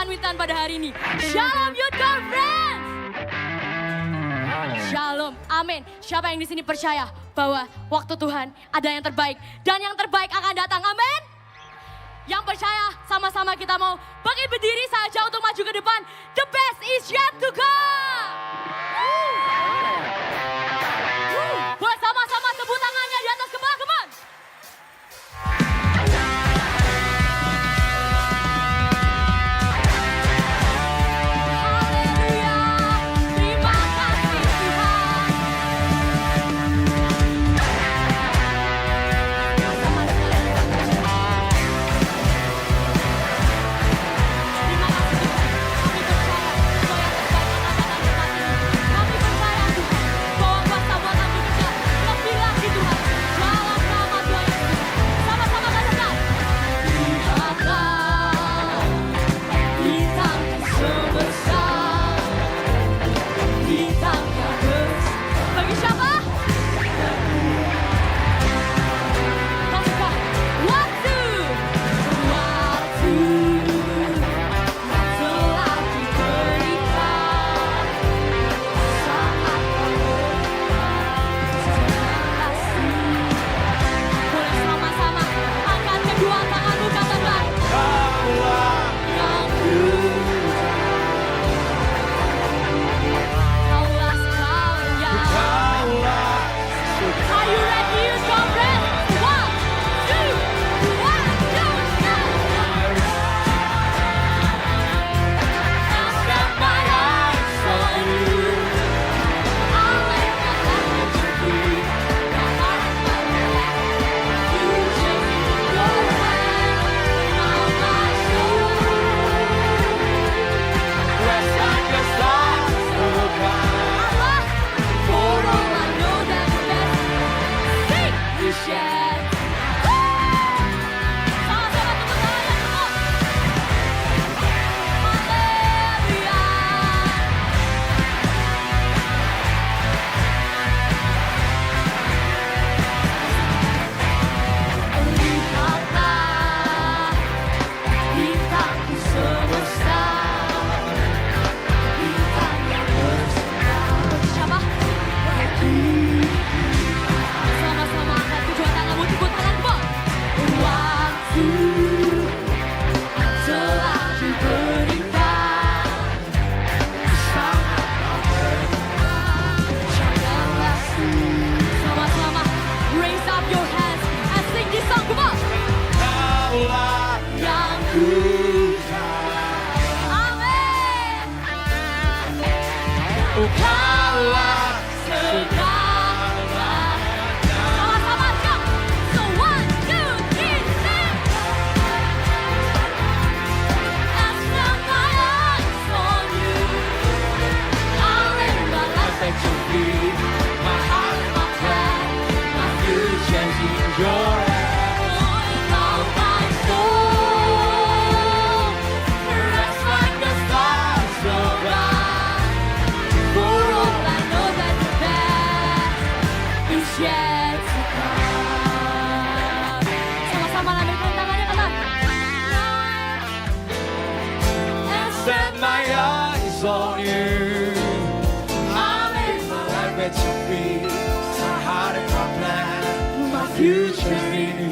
Witan pada hari ini. Shalom Youth Conference. Shalom, amin. Siapa yang di sini percaya bahwa waktu Tuhan ada yang terbaik dan yang terbaik akan datang, amin. Yang percaya sama-sama kita mau bangkit berdiri saja untuk maju ke depan. The best is yet to come. Buat sama-sama tepuk tangannya di atas kepala, come on.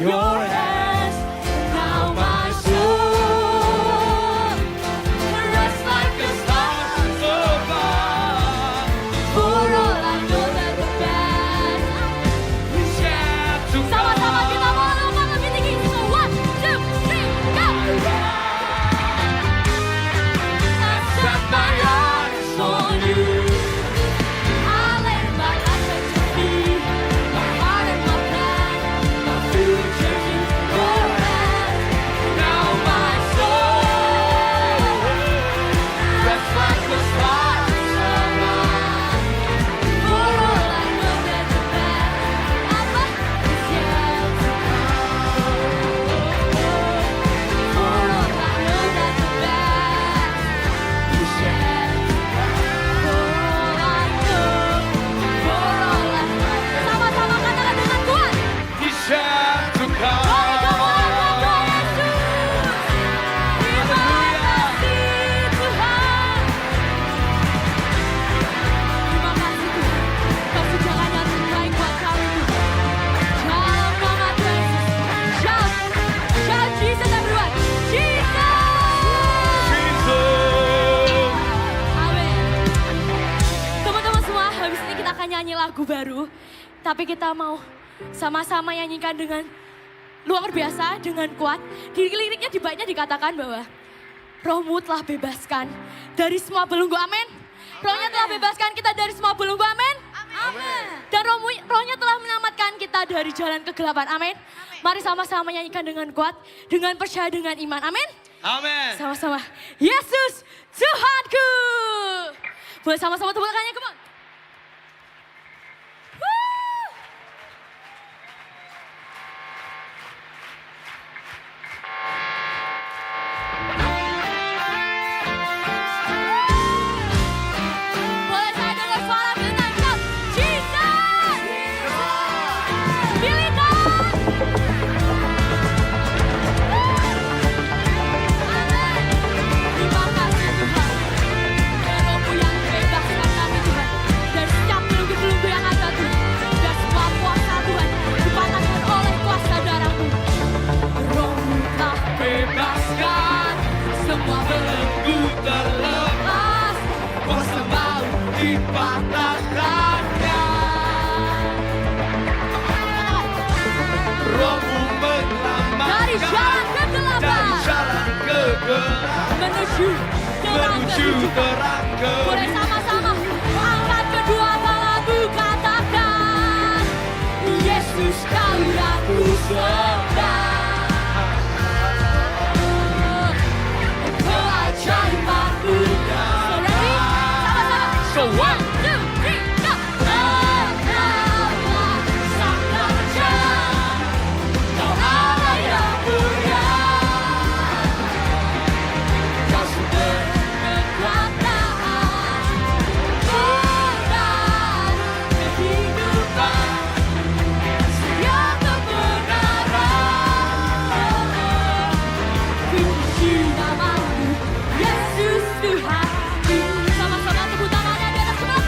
Your Tapi kita mau sama-sama nyanyikan dengan luar biasa, dengan kuat. Di liriknya, di baitnya dikatakan bahwa Rohmu telah bebaskan dari semua belenggu, amin. Rohnya telah bebaskan kita dari semua belenggu, amin. Dan rohnya telah menyelamatkan kita dari jalan kegelapan, amin. Mari sama-sama nyanyikan dengan kuat, dengan percaya, dengan iman, amin. Amin. Sama-sama, Yesus Tuhanku. Boleh sama-sama tepuk tangannya, come on. Boleh saya dengar suara kita, shout, Jesus! Pilih Tuhan! Amin. Terima kasih Tuhan. Rohmu yang bebaskan kami Tuhan. Dan setiap belenggu-belenggu yang ada Tuhan. Dan semua kuasa Tuhan dipatahkan oleh kuasa darah-Mu. Rohmu telah Bebaskan semua belenggu terlepas, kuasa maut dipatahkannya. Rohmu dari jalan menyelamatkan dari kegelapan jalan kegelapan menuju terang menuju kehidupan. terang Boleh kehidupan. sama-sama angkat kedua tanganmu, katakan Yesus kau yang ku sembah. Keajaiban-Mu. So ready? Sama-sama. So what? 1, 2, 3, go. Engkaulah Sang Raja, Kau Allah yang mulia. Kau sumber kekuatan, kebenaran, kehidupan, yang kebenaran. Puji nama-Mu, Yesus Tuhan. Sama-sama tepuk tangannya di atas semua.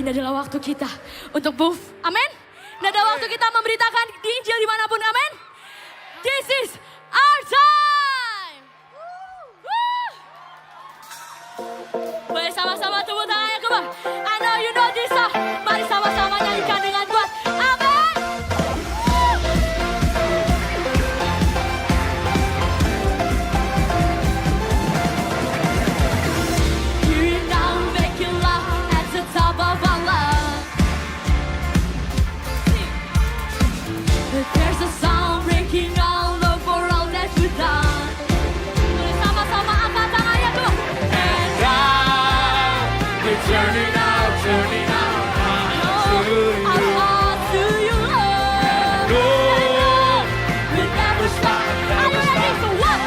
Ini adalah waktu kita untuk move. Amin. Ini adalah waktu kita memberitakan di Injil dimanapun. Amin. This is our time. Woo. Boleh sama-sama tepuk tangannya ke bawah. I know you know this song. Mari sama-sama nyanyikan dengan kuat. Amin. You now make you laugh at the top of our love. There's a sound breaking all over all that we've done. Sama-sama angkat tangannya tuh. And We're turning out to you. our hearts to you, Lord. We'll never stop, Are you ready? So 1,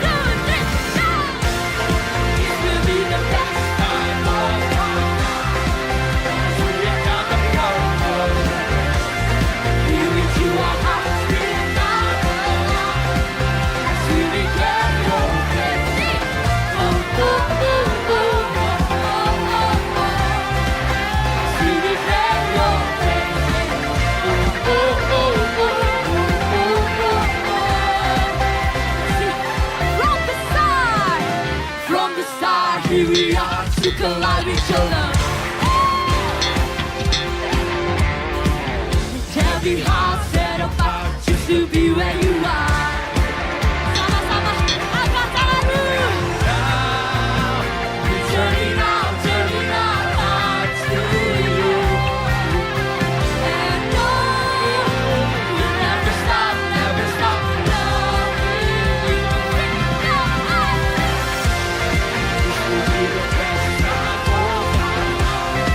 2, 3, go! This will be the best time of our lives. We're not gonna go. Give it to our hearts, we're not alone. As we declare your praise. Oh, oh, oh, oh, oh, oh, oh, oh. As we declare your praise. Oh, oh, oh, oh, oh, oh, oh. See, from the start, here we are to collide with your love. Every heart set apart just to be where you are. Sama-sama angkat tanganmu. Turning our hearts to you. And no, we'll never stop loving you. This will be the best time of our lives.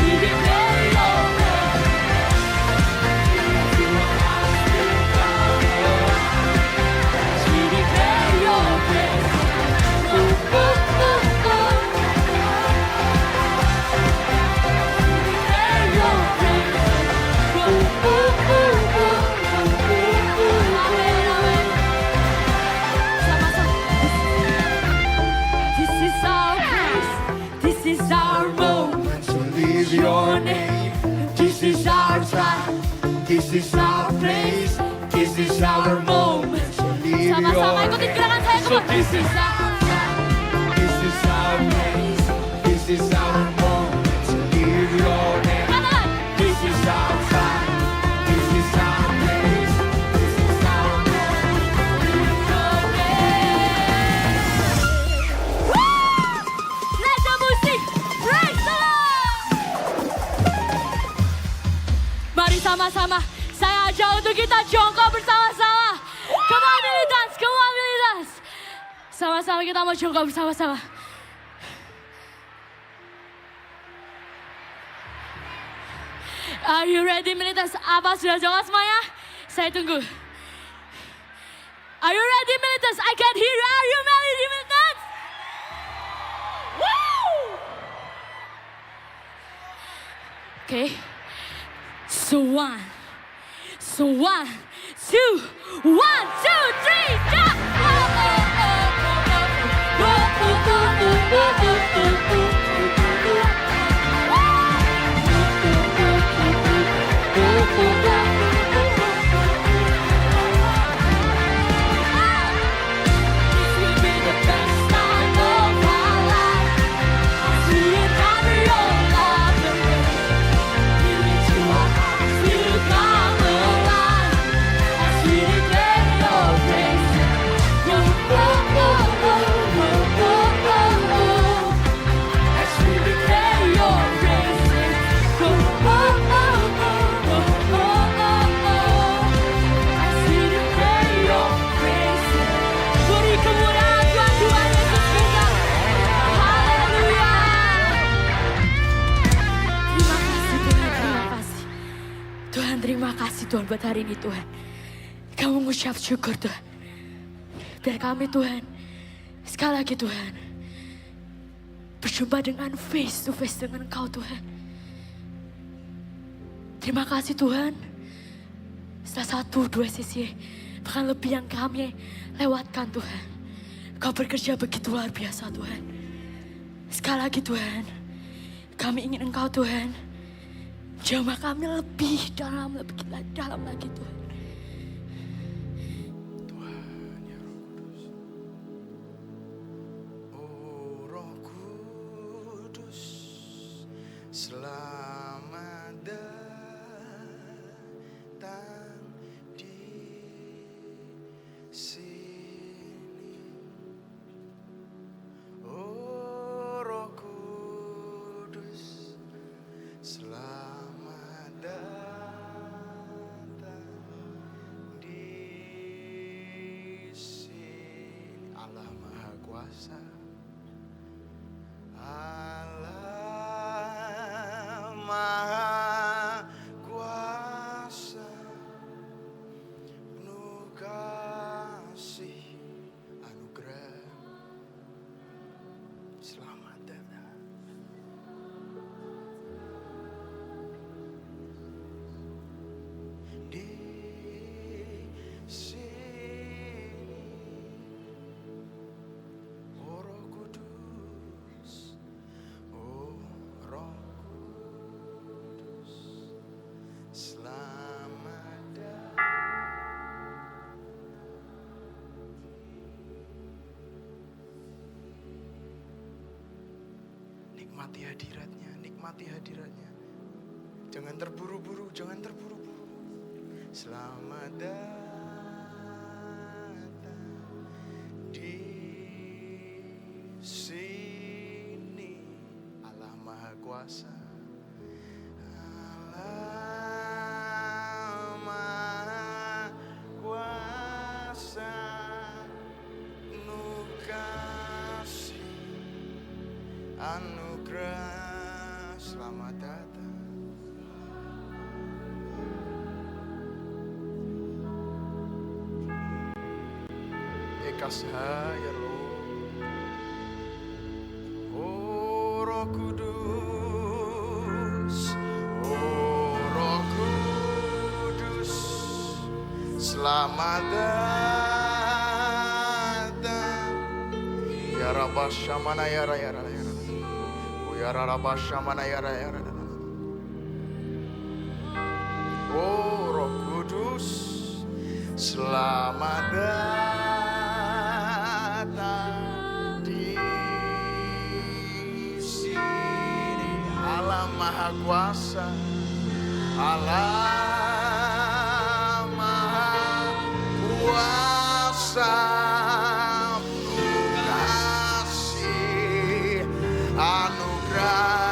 We declare your praise. We declare your praise. Oh, oh, oh, oh. We declare your praise. Oh, oh, oh, oh, oh, oh, oh. Amen, amen. Sama-sama. This is our place. This is our moment. So leave your name. This is our time. This is our place. This is our moment. So leave Sama-sama your ikutin name. gerakan saya So kembali. this is our time. This is our place. This is our moment. So leave your name. Katakan. This is our time. This is our place. This is our moment. Let the music praise the Lord. Mari sama-sama saya ajak untuk kita jongkok bersama-sama. Come on militants, come on militants. Sama-sama kita mau jongkok bersama-sama. Are you ready militants? Apa sudah jongkok semuanya? Saya tunggu. Are you ready militants? I can hear you. Are you ready militants? Woo! Okay. So one, two, 1, 2, 3, jump! This will be the best time of our life. As we encounter your love and grace. Give it to our hearts, we'll come alive. As we declare your praise. Oh, oh, oh, oh, oh, oh, oh, oh. As we declare your praise. Oh, oh, oh, oh, oh, oh, oh, oh. As we declare your praise. Beri kemuliaan Tuhan, Tuhan Yesus kita. Haleluya. Terima kasih Tuhan, terima kasih. Tuhan terima kasih Tuhan buat hari ini Tuhan. Kamu mengucap syukur Tuhan. Biar kami Tuhan, sekali lagi Tuhan, berjumpa dengan face to face dengan Engkau Tuhan. Terima kasih Tuhan. Setelah 1-2 sesi, bahkan lebih yang kami lewatkan Tuhan. Kau bekerja begitu luar biasa Tuhan. Sekali lagi Tuhan, Kami ingin Engkau Tuhan. Jamah kami lebih dalam lagi Tuhan. Tuhan ya Roh Kudus. Oh Roh Kudus, selamat datang di sini. Oh Roh Kudus, selamat datang di sini. Allah Maha Kuasa, Allah Maha Kuasa, penuh kasih anugerah. Selamat datang. Di sini, oh Roh Kudus, oh Roh Kudus, selamat datang. Nikmati hadiratnya, nikmati hadiratnya. Jangan terburu-buru, jangan terburu-buru. Selamat datang di sini. Allah Maha Kuasa, Allah Maha Kuasa, penuh kasih anugerah. Selamat datang. Ekashaya Roh, oh Roh Kudus, oh Roh Kudus, selamat datang. Ya Rabasya mana ya ya ya ya. Oh ya Rabasya mana ya ya ya. Oh Roh Kudus, selamat datang di sini. Allah Maha Kuasa, Allah Maha Kuasa, penuh kasih anugerah.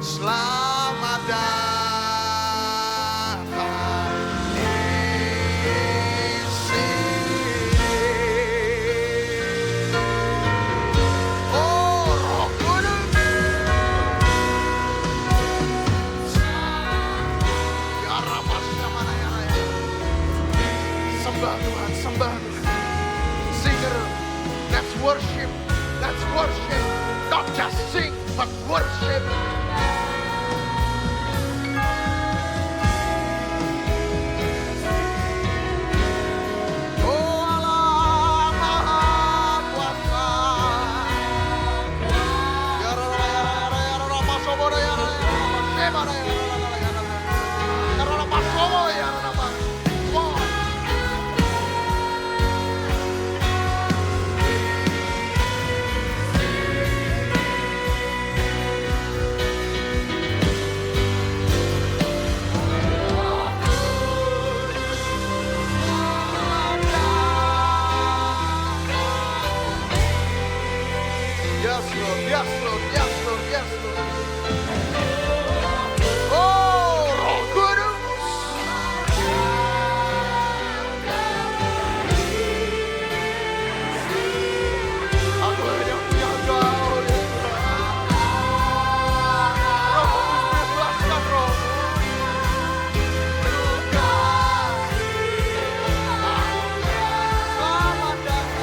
Selamat datang di sini. Oh Roh Kudus, ya Rabasya mana ya ya. Sembah Tuhan, sembah Tuhan. Singer, let's worship, let's worship. Not just sing, but worship. Oh Allah Maha Kuasa. Ya Rabba ya Rabba ya Rabba Sobo ya Rabba Seba ya Rabba ya Rabba Sobo ya Rabba. Come on. Yes, Lord, yes, Lord, yes, Lord, yes, Lord. Oh, Roh Kudus. Aku hanya punya Engkau, ya Tuhan. Roh Kudus, bebaskan rohmu. Penuh kasih, selamat datang.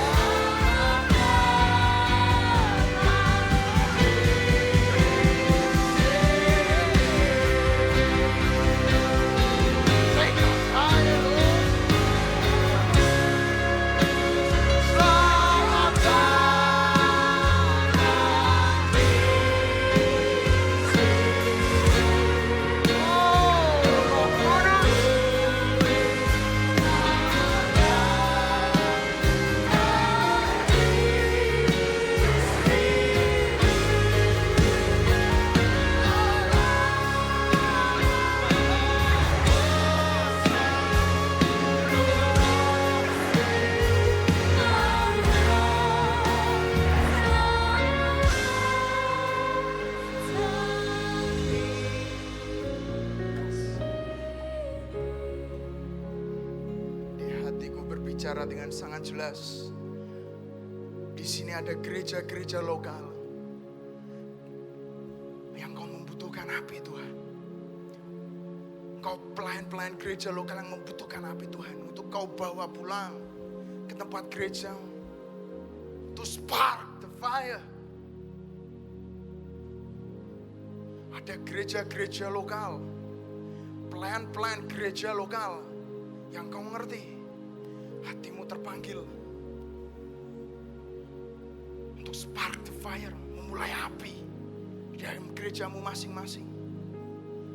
berbicara dengan sangat jelas. Di sini ada gereja-gereja lokal yang kau membutuhkan api Tuhan. Kau pelayan-pelayan gereja lokal yang membutuhkan api Tuhan untuk kau bawa pulang ke tempat gereja, to spark the fire. Ada gereja-gereja lokal, pelayan-pelayan gereja lokal yang kau ngerti hatimu terpanggil untuk spark the fire, memulai api di dalam gerejamu masing-masing.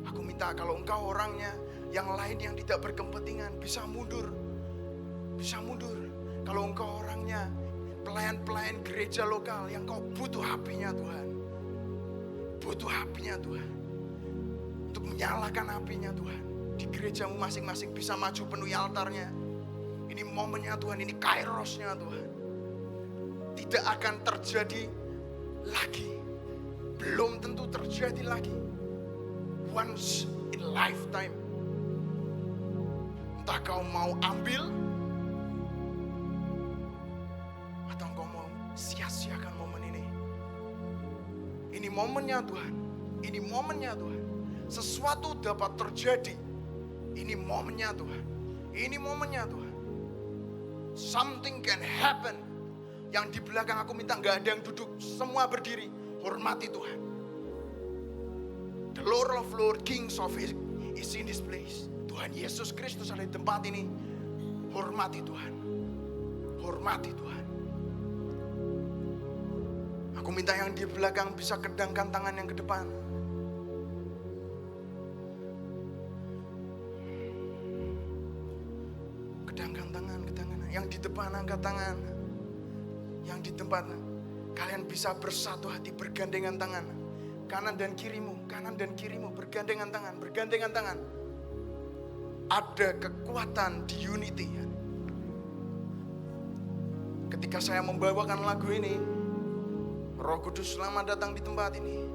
Aku minta kalau engkau orangnya yang lain yang tidak berkepentingan bisa mundur. Bisa mundur. Kalau engkau orangnya pelayan-pelayan gereja lokal yang kau butuh apinya Tuhan. Butuh apinya Tuhan. Untuk menyalakan apinya Tuhan. Di gerejamu masing-masing bisa maju penuhi altarnya. Ini momennya Tuhan, ini kairosnya Tuhan. Tidak akan terjadi lagi. Belum tentu terjadi lagi. Once in lifetime. Entah kau mau ambil atau kau mau sia-siakan momen ini. Ini momennya Tuhan. Ini momennya Tuhan. Sesuatu dapat terjadi. Ini momennya Tuhan. Ini momennya Tuhan. Something can happen. Yang di belakang aku minta gak ada yang duduk. Semua berdiri. Hormati Tuhan. The Lord of Lords, Kings of is in this place. Tuhan Yesus Kristus ada di tempat ini. Hormati Tuhan. Hormati Tuhan. Aku minta yang di belakang bisa kedangkan tangan yang ke depan. Kedangkan tangan. Yang di depan angkat tangan. Yang di tempat kalian bisa bersatu hati, bergandengan tangan. Kanan dan kirimu bergandengan tangan. Ada kekuatan di unity. Ketika saya membawakan lagu ini, Roh Kudus selamat datang di tempat ini.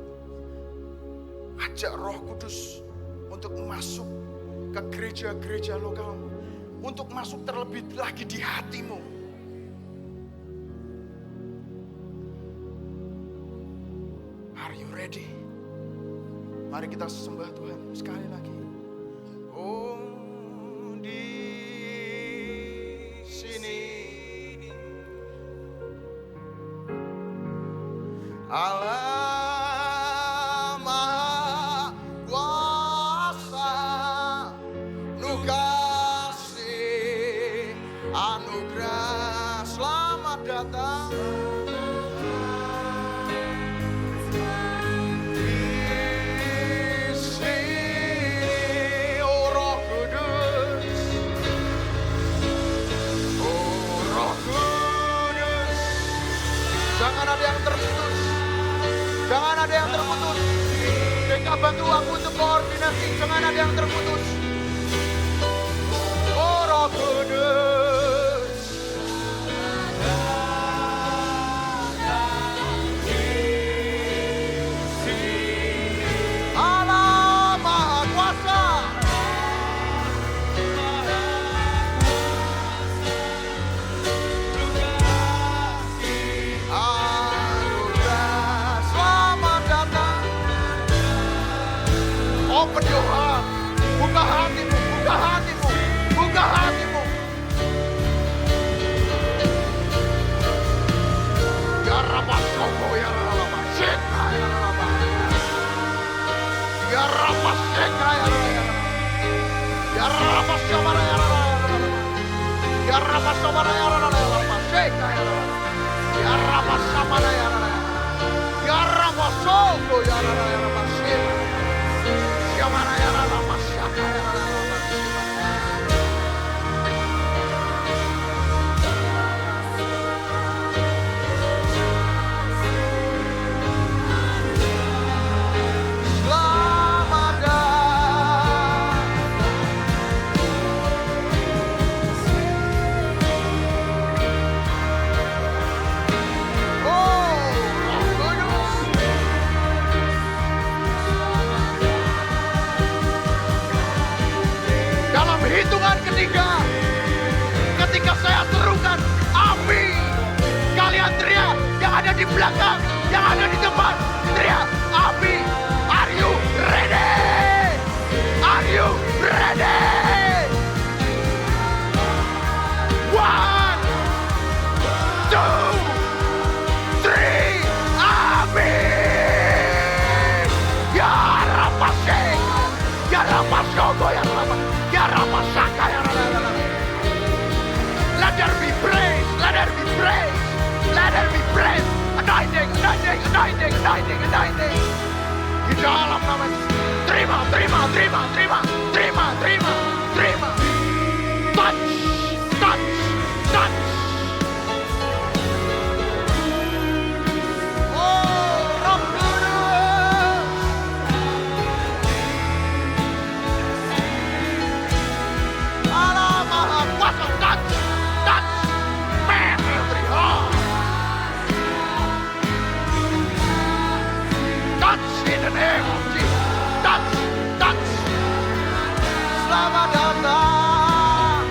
Ajak Roh Kudus untuk masuk ke gereja-gereja lokal, untuk masuk terlebih lagi di hatimu. Are you ready? Mari kita sembah Tuhan sekali lagi. Oh, di sini Allah Maha Kuasa, Nuh kasih anugerah selamat datang. Jangan ada yang terputus. Jangan ada yang terputus. Mereka bantu aku untuk koordinasi. Jangan ada yang terputus. Oh Roh Kudus. Allah Maha Kuasa. Open your heart. Buka hatimu, buka hatimu, buka hatimu. Ya Rabasoko, ya Rabaseka, ya Rabaseka. Ya Rabaseka, ya Rabaseka. Ya Rabasomara, ya Rabaseka. Ya Rabasomara, ya Rabaseka, ya Rabaseka. Ya Rabasomara, ya Rabaseka. Ya Rabasoko, ya Rabaseka. Yamana ya la masyaka ya la selamat datang. di belakang, yang ada di depan, teriak, Abi, are you ready? Are you ready? One, two, three, Abi! Ya rapasek, ya rapasogo, ya rapasaka, ya rapasaka. Let there be praise, let there be praise, let there be praise. Anointing, anointing, anointing, anointing, anointing. Di dalam nama Yesus. Terima, terima, terima, terima, terima, terima, terima. Touch, touch, touch. Oh, Roh Kudus. Allah Maha Kuasa, touch, touch. Man, every heart. Touch in the name of Jesus. Touch, touch. Selamat datang.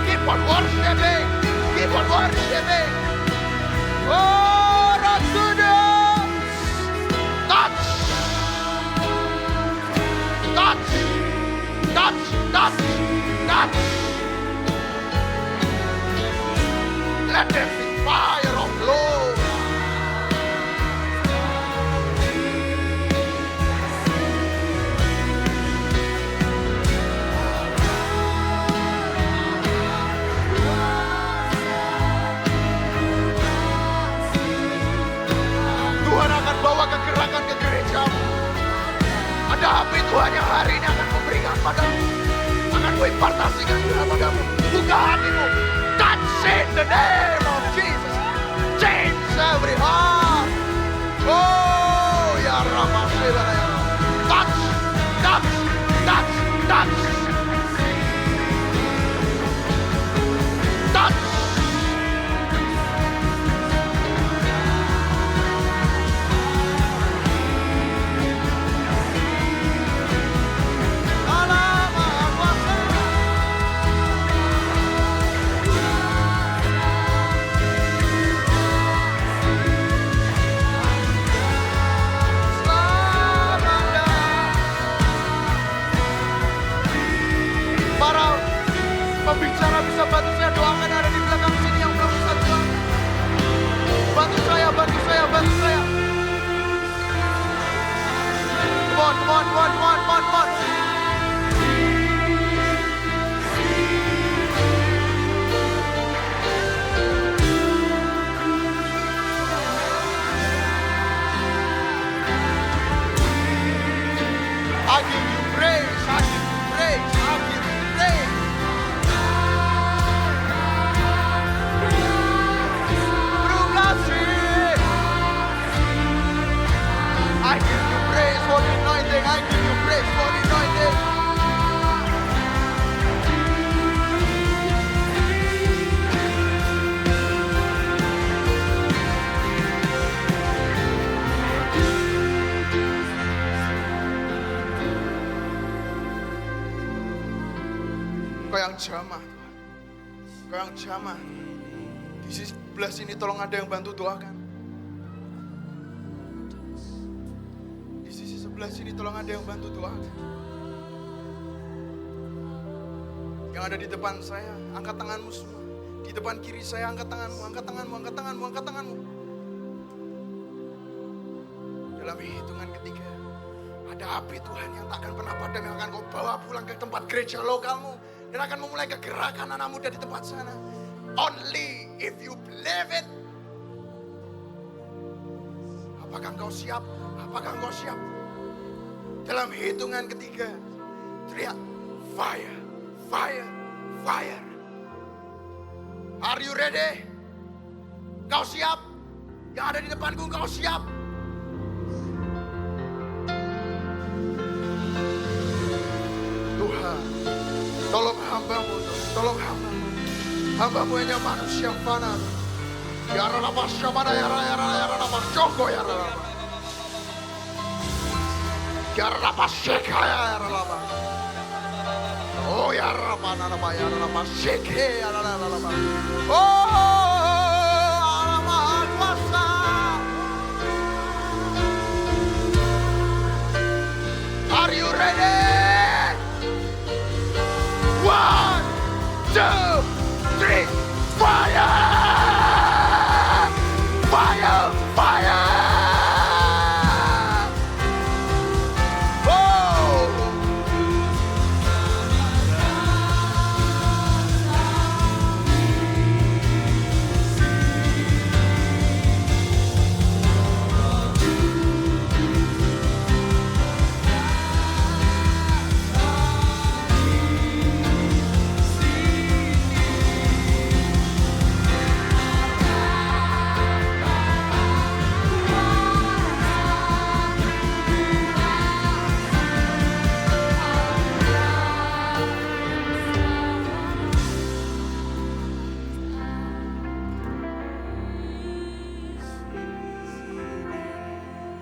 Keep on worshiping. Keep on worshiping. Oh, Roh Kudus. Touch. Touch. Touch. Touch. Touch. Let there be fire of Lord. Tuhan akan bawa kegerakan ke gerejamu. Ada api Tuhan yang hari ini akan memberikan padamu. Akan kuimpartasikan kepadamu. Buka hatimu. Touch in the name of Jesus. Change every heart. Oh, ya Ramasela ya. Touch, touch, touch, touch. Touch. Allah Maha Kuasa. Selamat datang. Para pembicara bisa bantu saya doakan yang ada di belakang sini yang belum bisa doa. Bantu saya, bantu saya, bantu saya. Come on, come on, come on, come on, come on, come on. I give you praise, I give you praise, I give you praise. Berubah. I give you praise for the anointing, I give you praise for the anointing. Kau yang jamah, Tuhan. Kau yang jamah. Di sisi sebelah sini tolong ada yang bantu doakan. Di sisi sebelah sini tolong ada yang bantu doakan. Yang ada di depan saya, angkat tanganmu semua. Di depan kiri saya, angkat tanganmu, angkat tanganmu, angkat tanganmu, angkat tanganmu. Dalam hitungan ketiga, ada api Tuhan yang tak akan pernah padam, yang akan kau bawa pulang ke tempat gereja lokalmu. Dan akan memulai kegerakan anak muda di tempat sana. Only if you believe it. Apakah engkau siap? Apakah engkau siap? Dalam hitungan ketiga, teriak, fire, fire, fire. Are you ready? Kau siap? Yang ada di depanku, kau siap? Tuhan, tolong hambamu, tolong hambamu. Hambamu hanya manusia fana. Ya Rama Syamana, ya Rama Syoko, ya Rama. Ya Rama Syekha, ya Rama. Oh ya Rama, ya Rama Syekhe, ya Rama. Oh. 2, 3, fire! Fire! Fire! Oh!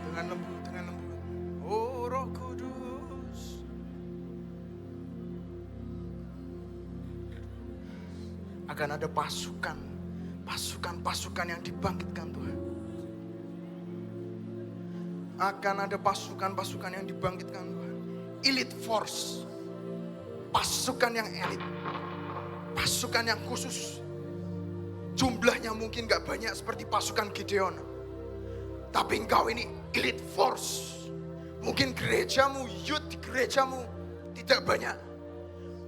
Dengan lembut. Oh Roh Kudus. Akan ada pasukan yang dibangkitkan Tuhan. Akan ada pasukan yang dibangkitkan Tuhan. Elite force. Pasukan yang elit. Pasukan yang khusus. Jumlahnya mungkin gak banyak seperti pasukan Gideon. Tapi engkau ini elite force. Mungkin gerejamu, youth di gerejamu tidak banyak.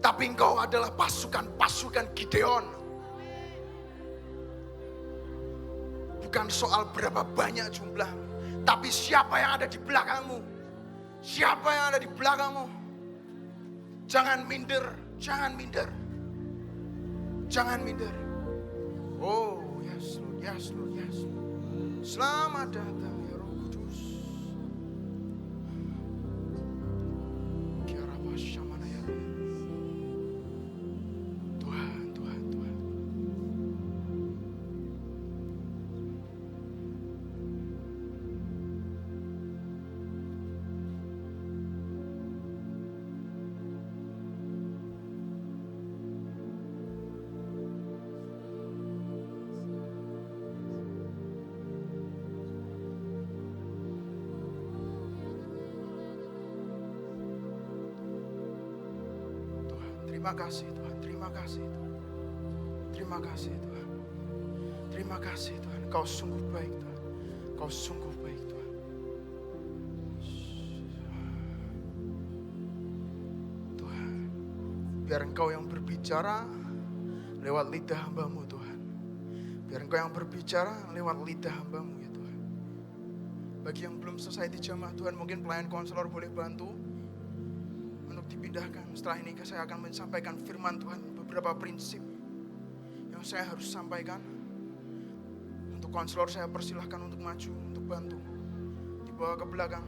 Tapi engkau adalah pasukan Gideon. Bukan soal berapa banyak jumlah, tapi siapa yang ada di belakangmu. Siapa yang ada di belakangmu. Jangan minder, jangan minder. Jangan minder. Oh, yes Lord, yes Lord, yes Lord. Selamat datang ya Roh Kudus. Tuhan, Tuhan, Tuhan. Terima kasih Tuhan, terima kasih Tuhan. Terima kasih Tuhan. Terima kasih Tuhan, Kau sungguh baik Tuhan. Kau sungguh baik Tuhan. Tuhan, biar Engkau yang berbicara lewat lidah hamba-Mu Tuhan. Biar Engkau yang berbicara lewat lidah hamba-Mu ya Tuhan. Bagi yang belum selesai di jamaah Tuhan, mungkin pelayan konselor boleh bantu dipindahkan. Setelah ini saya akan menyampaikan firman Tuhan, beberapa prinsip yang saya harus sampaikan. Untuk konselor saya persilahkan untuk maju, untuk bantu, dibawa ke belakang.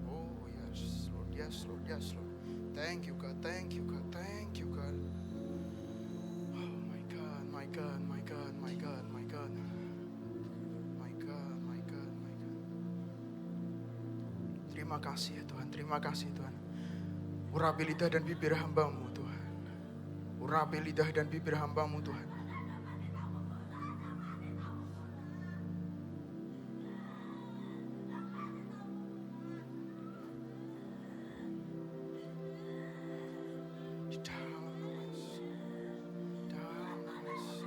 Oh yes Lord, yes Lord, yes Lord. Thank you God, thank you God, thank you God. Oh my God, my God, my God, my God, my God. My God, my God, my God. Terima kasih ya Tuhan, terima kasih Tuhan. Urapi lidah dan bibir hamba-Mu Tuhan. Urapi lidah dan bibir hamba-Mu Tuhan. Di dalam nama Yesus. Dalam nama Yesus.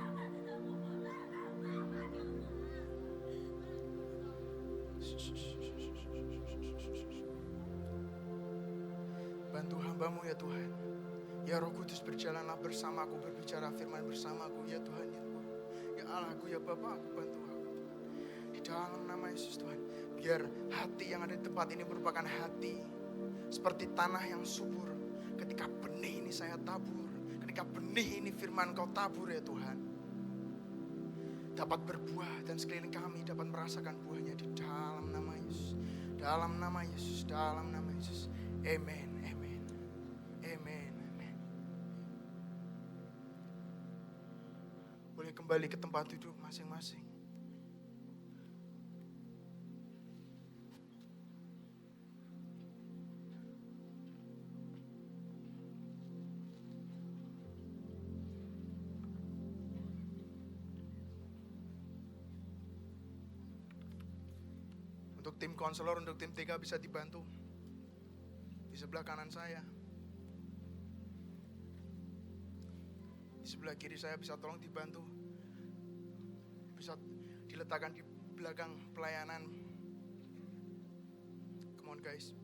Bantu hamba-Mu ya Tuhan. Ya Roh Kudus, berjalanlah bersamaku, berbicara firman bersamaku ya Tuhan ya Tuhan. Ya Allahku ya Bapakku, bantu aku Tuhan. Di dalam nama Yesus Tuhan. Biar hati yang ada di tempat ini merupakan hati seperti tanah yang subur. Ketika benih ini saya tabur, ketika benih ini firman Kau tabur ya Tuhan, dapat berbuah dan sekeliling kami dapat merasakan buahnya di dalam nama Yesus. Dalam nama Yesus, dalam nama Yesus. Amen, amen, amen, amen. Boleh kembali ke tempat duduk masing-masing. Untuk tim konselor, untuk tim TK bisa dibantu di sebelah kanan saya. Di sebelah kiri saya bisa tolong dibantu. Bisa diletakkan di belakang pelayanan. Come on guys.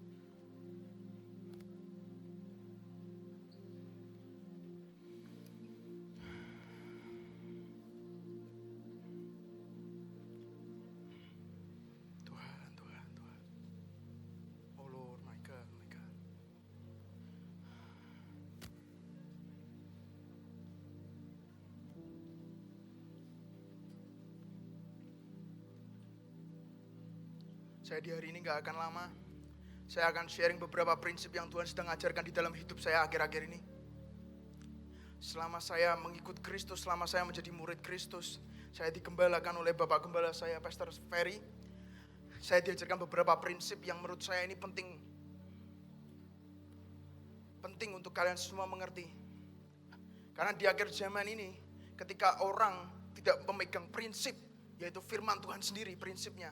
Tuhan. Oh Lord, my God. Saya di hari ini gak akan lama. Saya akan sharing beberapa prinsip yang Tuhan sedang ajarkan di dalam hidup saya akhir-akhir ini. Selama saya mengikut Kristus, selama saya menjadi murid Kristus, saya digembalakan oleh Bapak Gembala saya, Pastor Ferry. Saya diajarkan beberapa prinsip yang menurut saya ini penting. Penting untuk kalian semua mengerti. Karena di akhir zaman ini, ketika orang tidak memegang prinsip, yaitu firman Tuhan sendiri prinsipnya,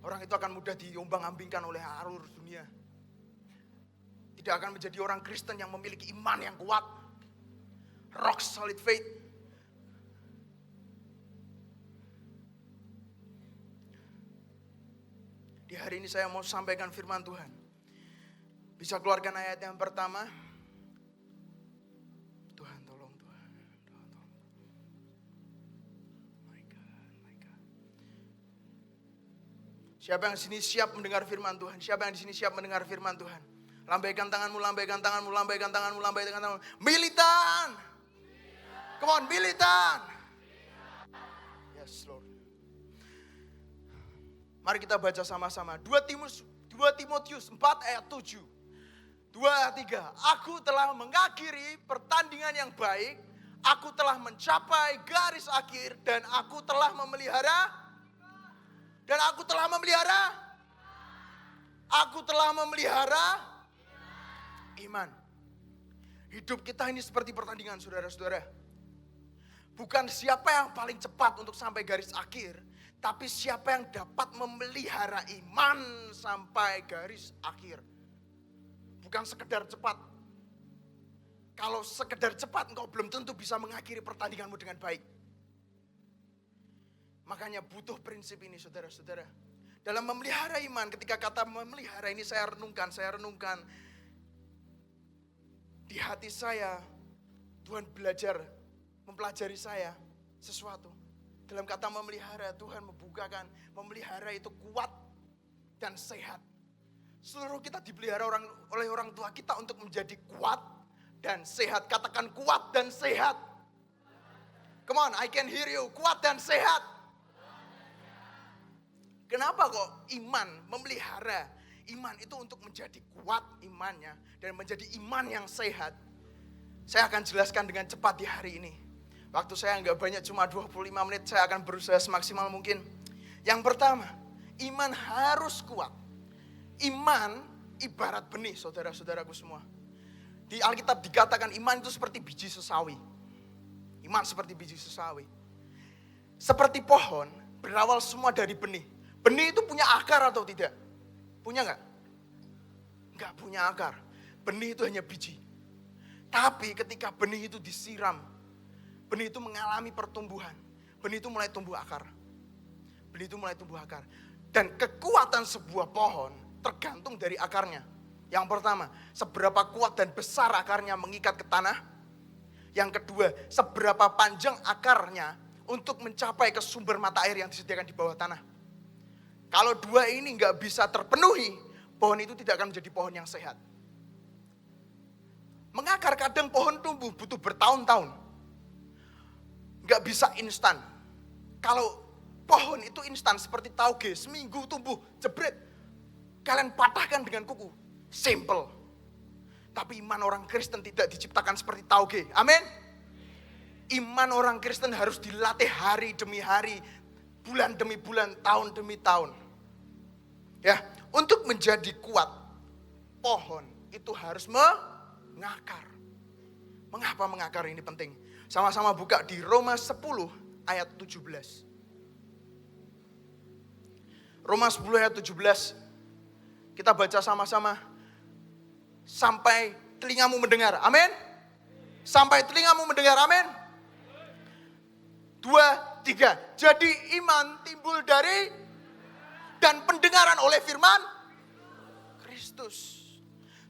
orang itu akan mudah diombang-ambingkan oleh arus dunia. Tidak akan menjadi orang Kristen yang memiliki iman yang kuat. Rock solid faith. Di hari ini saya mau sampaikan firman Tuhan. Bisa keluarkan ayat yang pertama. Tuhan tolong. My God. Siapa yang di sini siap mendengar firman Tuhan? Siapa yang di sini siap mendengar firman Tuhan? Lambaikan tanganmu. Militan! Come on, militan! Yes, Lord. Mari kita baca sama-sama. 2 Timotius 4 ayat 7. 2, 3. Aku telah mengakhiri pertandingan yang baik. Aku telah mencapai garis akhir. Dan aku telah memelihara iman. Hidup kita ini seperti pertandingan, saudara-saudara. Bukan siapa yang paling cepat untuk sampai garis akhir, tapi siapa yang dapat memelihara iman sampai garis akhir. Bukan sekedar cepat. Kalau sekedar cepat, engkau belum tentu bisa mengakhiri pertandinganmu dengan baik. Makanya butuh prinsip ini, saudara-saudara. Dalam memelihara iman, ketika kata memelihara ini saya renungkan. Di hati saya, Tuhan mempelajari saya sesuatu. Dalam kata memelihara, Tuhan membukakan, memelihara itu kuat dan sehat. Seluruh kita dipelihara oleh orang tua kita untuk menjadi kuat dan sehat. Katakan kuat dan sehat. Come on, I can hear you. Kuat dan sehat. Kenapa kok iman memelihara? Iman itu untuk menjadi kuat imannya dan menjadi iman yang sehat. Saya akan jelaskan dengan cepat di hari ini. Waktu saya nggak banyak, cuma 25 menit. Saya akan berusaha semaksimal mungkin. Yang pertama, iman harus kuat. Iman ibarat benih, saudara-saudaraku semua. Di Alkitab dikatakan iman itu seperti biji sesawi. Iman seperti biji sesawi. Seperti pohon, berawal semua dari benih. Benih itu punya akar atau tidak? Punya nggak? Nggak punya akar. Benih itu hanya biji. Tapi ketika benih itu disiram, benih itu mengalami pertumbuhan. Benih itu mulai tumbuh akar. Dan kekuatan sebuah pohon tergantung dari akarnya. Yang pertama, seberapa kuat dan besar akarnya mengikat ke tanah. Yang kedua, seberapa panjang akarnya untuk mencapai ke sumber mata air yang disediakan di bawah tanah. Kalau dua ini nggak bisa terpenuhi, pohon itu tidak akan menjadi pohon yang sehat. Mengakar kadang pohon tumbuh butuh bertahun-tahun. Nggak bisa instan. Kalau pohon itu instan seperti tauge, seminggu tumbuh, jebret. Kalian patahkan dengan kuku. Simple. Tapi iman orang Kristen tidak diciptakan seperti tauge. Amin. Iman orang Kristen harus dilatih hari demi hari, bulan demi bulan, tahun demi tahun. Ya, untuk menjadi kuat, pohon itu harus mengakar. Mengapa mengakar ini penting? Sama-sama buka di Roma 10 ayat 17. Roma 10 ayat 17. Kita baca sama-sama sampai telingamu mendengar. Amin. Sampai telingamu mendengar, amin. 2, 3. Jadi iman timbul dari dan pendengaran oleh firman Kristus.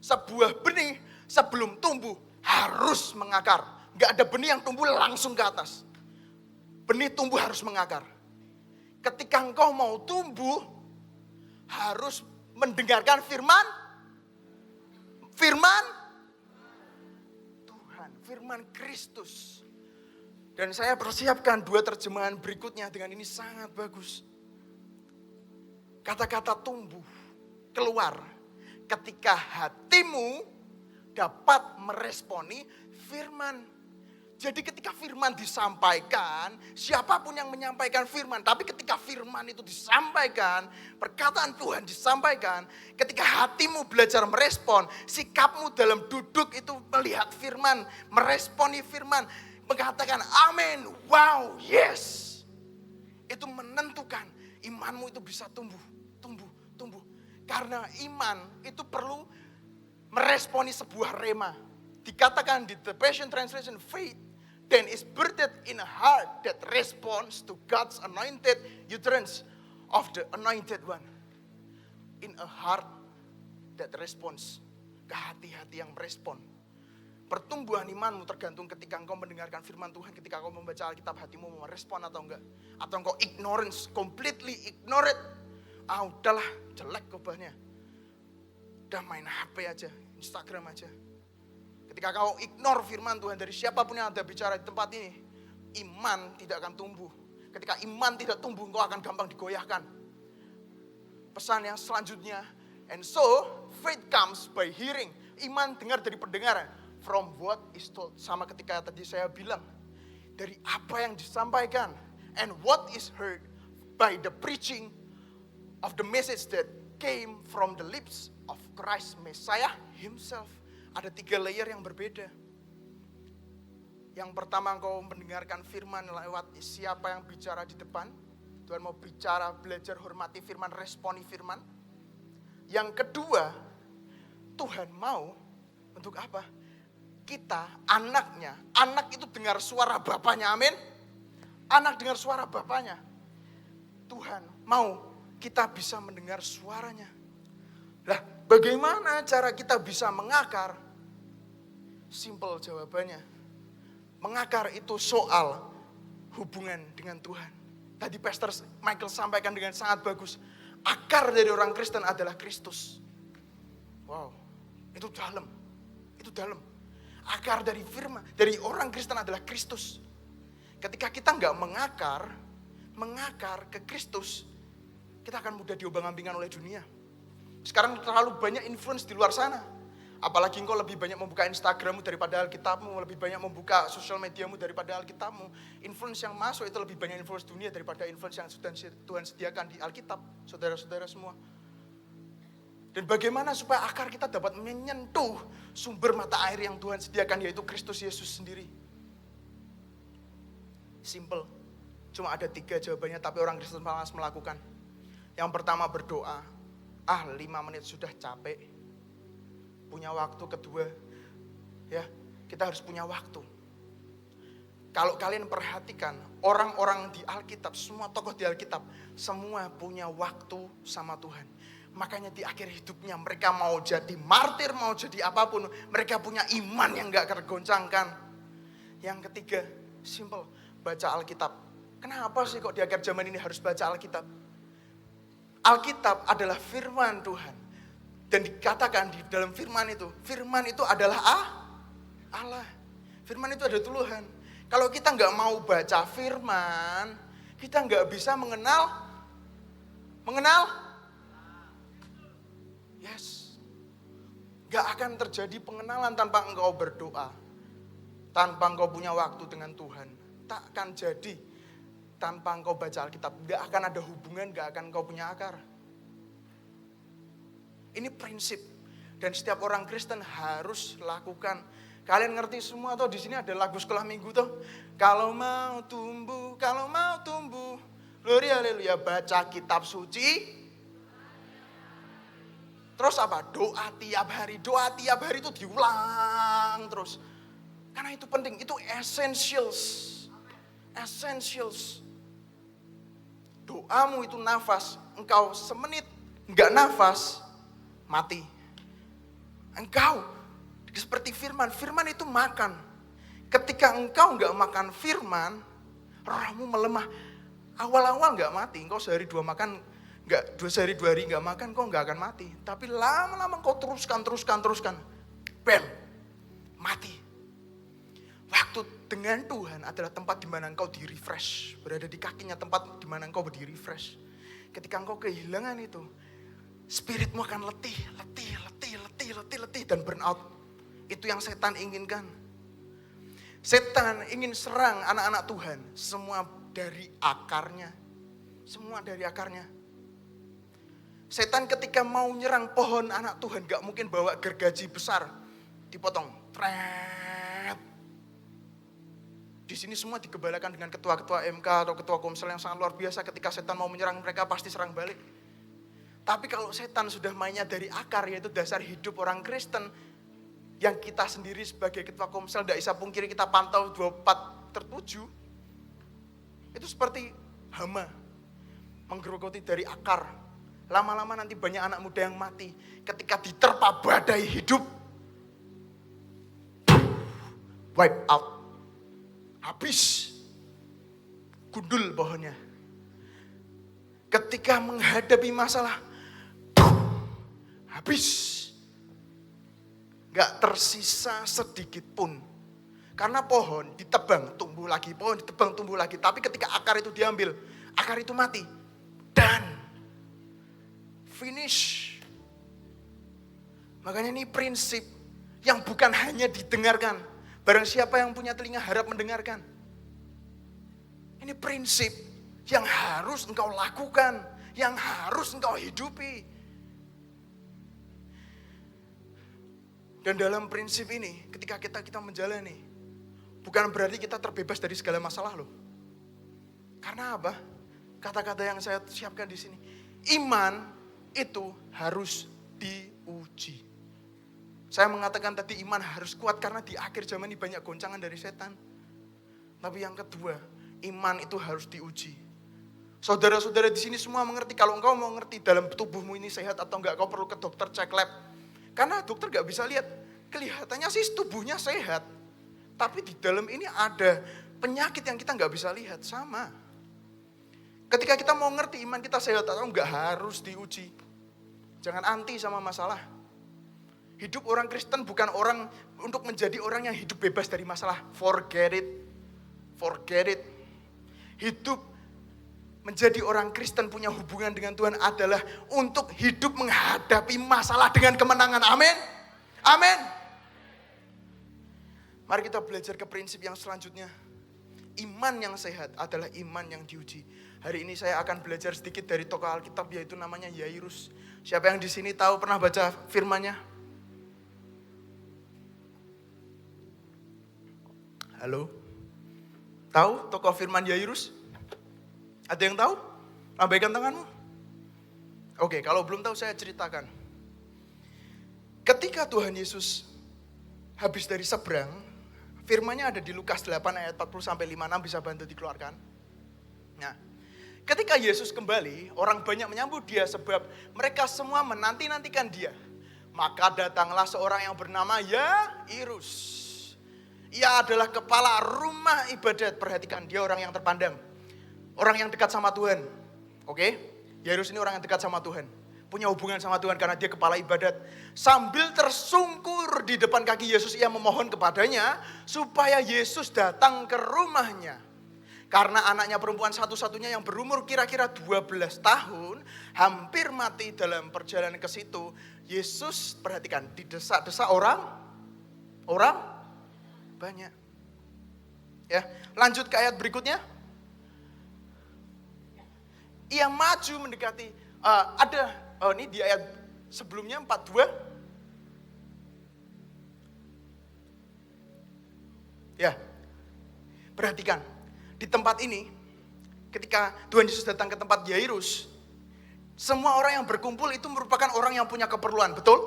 Sebuah benih sebelum tumbuh harus mengakar. Gak ada benih yang tumbuh langsung ke atas. Benih tumbuh harus mengakar. Ketika engkau mau tumbuh, harus mendengarkan firman Tuhan, firman Kristus. Dan saya persiapkan 2 terjemahan berikutnya dengan ini sangat bagus. Kata-kata tumbuh keluar ketika hatimu dapat meresponi firman. Jadi ketika firman disampaikan, siapapun yang menyampaikan firman, tapi ketika firman itu disampaikan, perkataan Tuhan disampaikan, ketika hatimu belajar merespon, sikapmu dalam duduk itu melihat firman, meresponi firman, mengatakan amin, wow, yes. Itu menentukan imanmu itu bisa tumbuh. Karena iman itu perlu meresponi sebuah rema. Dikatakan di The Passion Translation, faith then is birthed in a heart that responds to God's anointed utterance of the anointed one. In a heart that responds. Ke hati-hati yang merespon. Pertumbuhan imanmu tergantung ketika engkau mendengarkan firman Tuhan, ketika engkau membaca Alkitab, hatimu mau merespon atau enggak. Atau engkau ignorance, completely ignore it. Udahlah, jelek khotbahnya. Udah main HP aja, Instagram aja. Ketika kau ignore firman Tuhan dari siapapun yang ada bicara di tempat ini, iman tidak akan tumbuh. Ketika iman tidak tumbuh, engkau akan gampang digoyahkan. Pesan yang selanjutnya, and so faith comes by hearing. Iman dengar dari pendengaran. From what is told. Sama ketika tadi saya bilang, dari apa yang disampaikan. And what is heard by the preaching of the message that came from the lips of Christ Messiah himself. Ada 3 layer yang berbeda. Yang pertama engkau mendengarkan firman lewat siapa yang bicara di depan. Tuhan mau bicara, belajar hormati firman, responi firman. Yang kedua, Tuhan mau untuk apa? Kita, anaknya, anak itu dengar suara bapaknya, amin. Anak dengar suara bapaknya. Tuhan mau kita bisa mendengar suaranya. Lah, bagaimana cara kita bisa mengakar? Simple jawabannya. Mengakar itu soal hubungan dengan Tuhan. Tadi Pastor Michael sampaikan dengan sangat bagus. Akar dari orang Kristen adalah Kristus. Wow, itu dalam. Itu dalam. Akar dari firman, dari orang Kristen adalah Kristus. Ketika kita nggak mengakar ke Kristus, kita akan mudah diombang-ambingkan oleh dunia. Sekarang terlalu banyak influence di luar sana. Apalagi engkau lebih banyak membuka Instagrammu daripada Alkitabmu, lebih banyak membuka sosial mediamu daripada Alkitabmu. Influence yang masuk itu lebih banyak influence dunia daripada influence yang sudah Tuhan sediakan di Alkitab, saudara-saudara semua. Dan bagaimana supaya akar kita dapat menyentuh sumber mata air yang Tuhan sediakan, yaitu Kristus Yesus sendiri. Simple. Cuma ada 3 jawabannya, tapi orang Kristen malas melakukan. Yang pertama berdoa. 5 menit sudah capek. Punya waktu. Kedua, ya, kita harus punya waktu. Kalau kalian perhatikan, orang-orang di Alkitab, semua tokoh di Alkitab, semua punya waktu sama Tuhan. Makanya di akhir hidupnya mereka mau jadi martir, mau jadi apapun, mereka punya iman yang gak tergoncangkan. Yang ketiga, simple, baca Alkitab. Kenapa sih kok di akhir zaman ini harus baca Alkitab? Alkitab adalah firman Tuhan. Dan dikatakan di dalam firman itu adalah Allah. Firman itu adalah Tuhan. Kalau kita gak mau baca firman, kita gak bisa mengenal. Yes. Gak akan terjadi pengenalan tanpa engkau berdoa. Tanpa engkau punya waktu dengan Tuhan. Tak akan jadi tanpa engkau baca Alkitab. Gak akan ada hubungan, gak akan engkau punya akar. Ini prinsip. Dan setiap orang Kristen harus lakukan. Kalian ngerti semua tuh, di sini ada lagu sekolah minggu tuh. Kalau mau tumbuh. Gloria haleluya, baca kitab suci. Terus apa? Doa tiap hari. Doa tiap hari itu diulang terus. Karena itu penting, itu essentials. Essentials. Doamu itu nafas, engkau semenit enggak nafas, mati. Engkau seperti firman, firman itu makan. Ketika engkau enggak makan firman, rohmu melemah. Awal-awal enggak mati, engkau sehari dua makan, enggak sehari dua hari enggak makan, engkau enggak akan mati. Tapi lama-lama engkau teruskan. Bam, mati. Waktu dengan Tuhan adalah tempat di mana engkau di-refresh. Berada di kakinya tempat di mana engkau di-refresh. Ketika engkau kehilangan itu, spiritmu akan letih dan burn out. Itu yang setan inginkan. Setan ingin serang anak-anak Tuhan. Semua dari akarnya. Setan ketika mau nyerang pohon anak Tuhan, gak mungkin bawa gergaji besar. Dipotong. Di sini semua digembalakan dengan ketua-ketua MK atau ketua komsel yang sangat luar biasa. Ketika setan mau menyerang mereka pasti serang balik. Tapi kalau setan sudah mainnya dari akar, yaitu dasar hidup orang Kristen, yang kita sendiri sebagai ketua komsel tidak bisa pungkiri kita pantau 24/7, itu seperti hama menggerogoti dari akar. Lama-lama nanti banyak anak muda yang mati ketika diterpa badai hidup, wipe out. Habis, gundul pohonnya. Ketika menghadapi masalah, habis. Gak tersisa sedikit pun. Karena pohon ditebang, tumbuh lagi. Pohon ditebang, tumbuh lagi. Tapi ketika akar itu diambil, akar itu mati. Dan finish. Makanya ini prinsip yang bukan hanya didengarkan. Barang siapa yang punya telinga harap mendengarkan. Ini prinsip yang harus engkau lakukan, yang harus engkau hidupi. Dan dalam prinsip ini, ketika kita menjalani, bukan berarti kita terbebas dari segala masalah loh. Karena apa? Kata-kata yang saya siapkan di sini. Iman itu harus diuji. Saya mengatakan tadi iman harus kuat karena di akhir zaman ini banyak goncangan dari setan. Tapi yang kedua, iman itu harus diuji. Saudara-saudara di sini semua mengerti, kalau engkau mau ngerti dalam tubuhmu ini sehat atau enggak, kau perlu ke dokter cek lab. Karena dokter enggak bisa lihat, kelihatannya sih tubuhnya sehat. Tapi di dalam ini ada penyakit yang kita enggak bisa lihat, sama. Ketika kita mau ngerti iman kita sehat atau enggak harus diuji. Jangan anti sama masalah. Hidup orang Kristen bukan orang untuk menjadi orang yang hidup bebas dari masalah. Forget it. Hidup menjadi orang Kristen punya hubungan dengan Tuhan adalah untuk hidup menghadapi masalah dengan kemenangan. Amin. Amin. Mari kita belajar ke prinsip yang selanjutnya. Iman yang sehat adalah iman yang diuji. Hari ini saya akan belajar sedikit dari tokoh Alkitab, yaitu namanya Yairus. Siapa yang di sini tahu pernah baca firman-Nya? Halo? Tahu tokoh firman Yairus? Ada yang tahu? Lambaikan tanganmu. Oke, kalau belum tahu saya ceritakan. Ketika Tuhan Yesus habis dari seberang, firman-Nya ada di Lukas 8 ayat 40-56, bisa bantu dikeluarkan. Nah, ketika Yesus kembali, orang banyak menyambut dia sebab mereka semua menanti-nantikan dia. Maka datanglah seorang yang bernama Yairus. Ia adalah kepala rumah ibadat. Perhatikan, dia orang yang terpandang. Orang yang dekat sama Tuhan. Oke? Yairus ini orang yang dekat sama Tuhan. Punya hubungan sama Tuhan karena dia kepala ibadat. Sambil tersungkur di depan kaki Yesus, ia memohon kepadanya supaya Yesus datang ke rumahnya. Karena anaknya perempuan satu-satunya yang berumur kira-kira 12 tahun, hampir mati dalam perjalanan ke situ. Yesus, perhatikan, didesak-desak orang banyak. Ya, lanjut ke ayat berikutnya. Ia maju mendekati, ini di ayat sebelumnya 42. Ya, perhatikan. Di tempat ini, ketika Tuhan Yesus datang ke tempat Yairus, semua orang yang berkumpul itu merupakan orang yang punya keperluan, betul?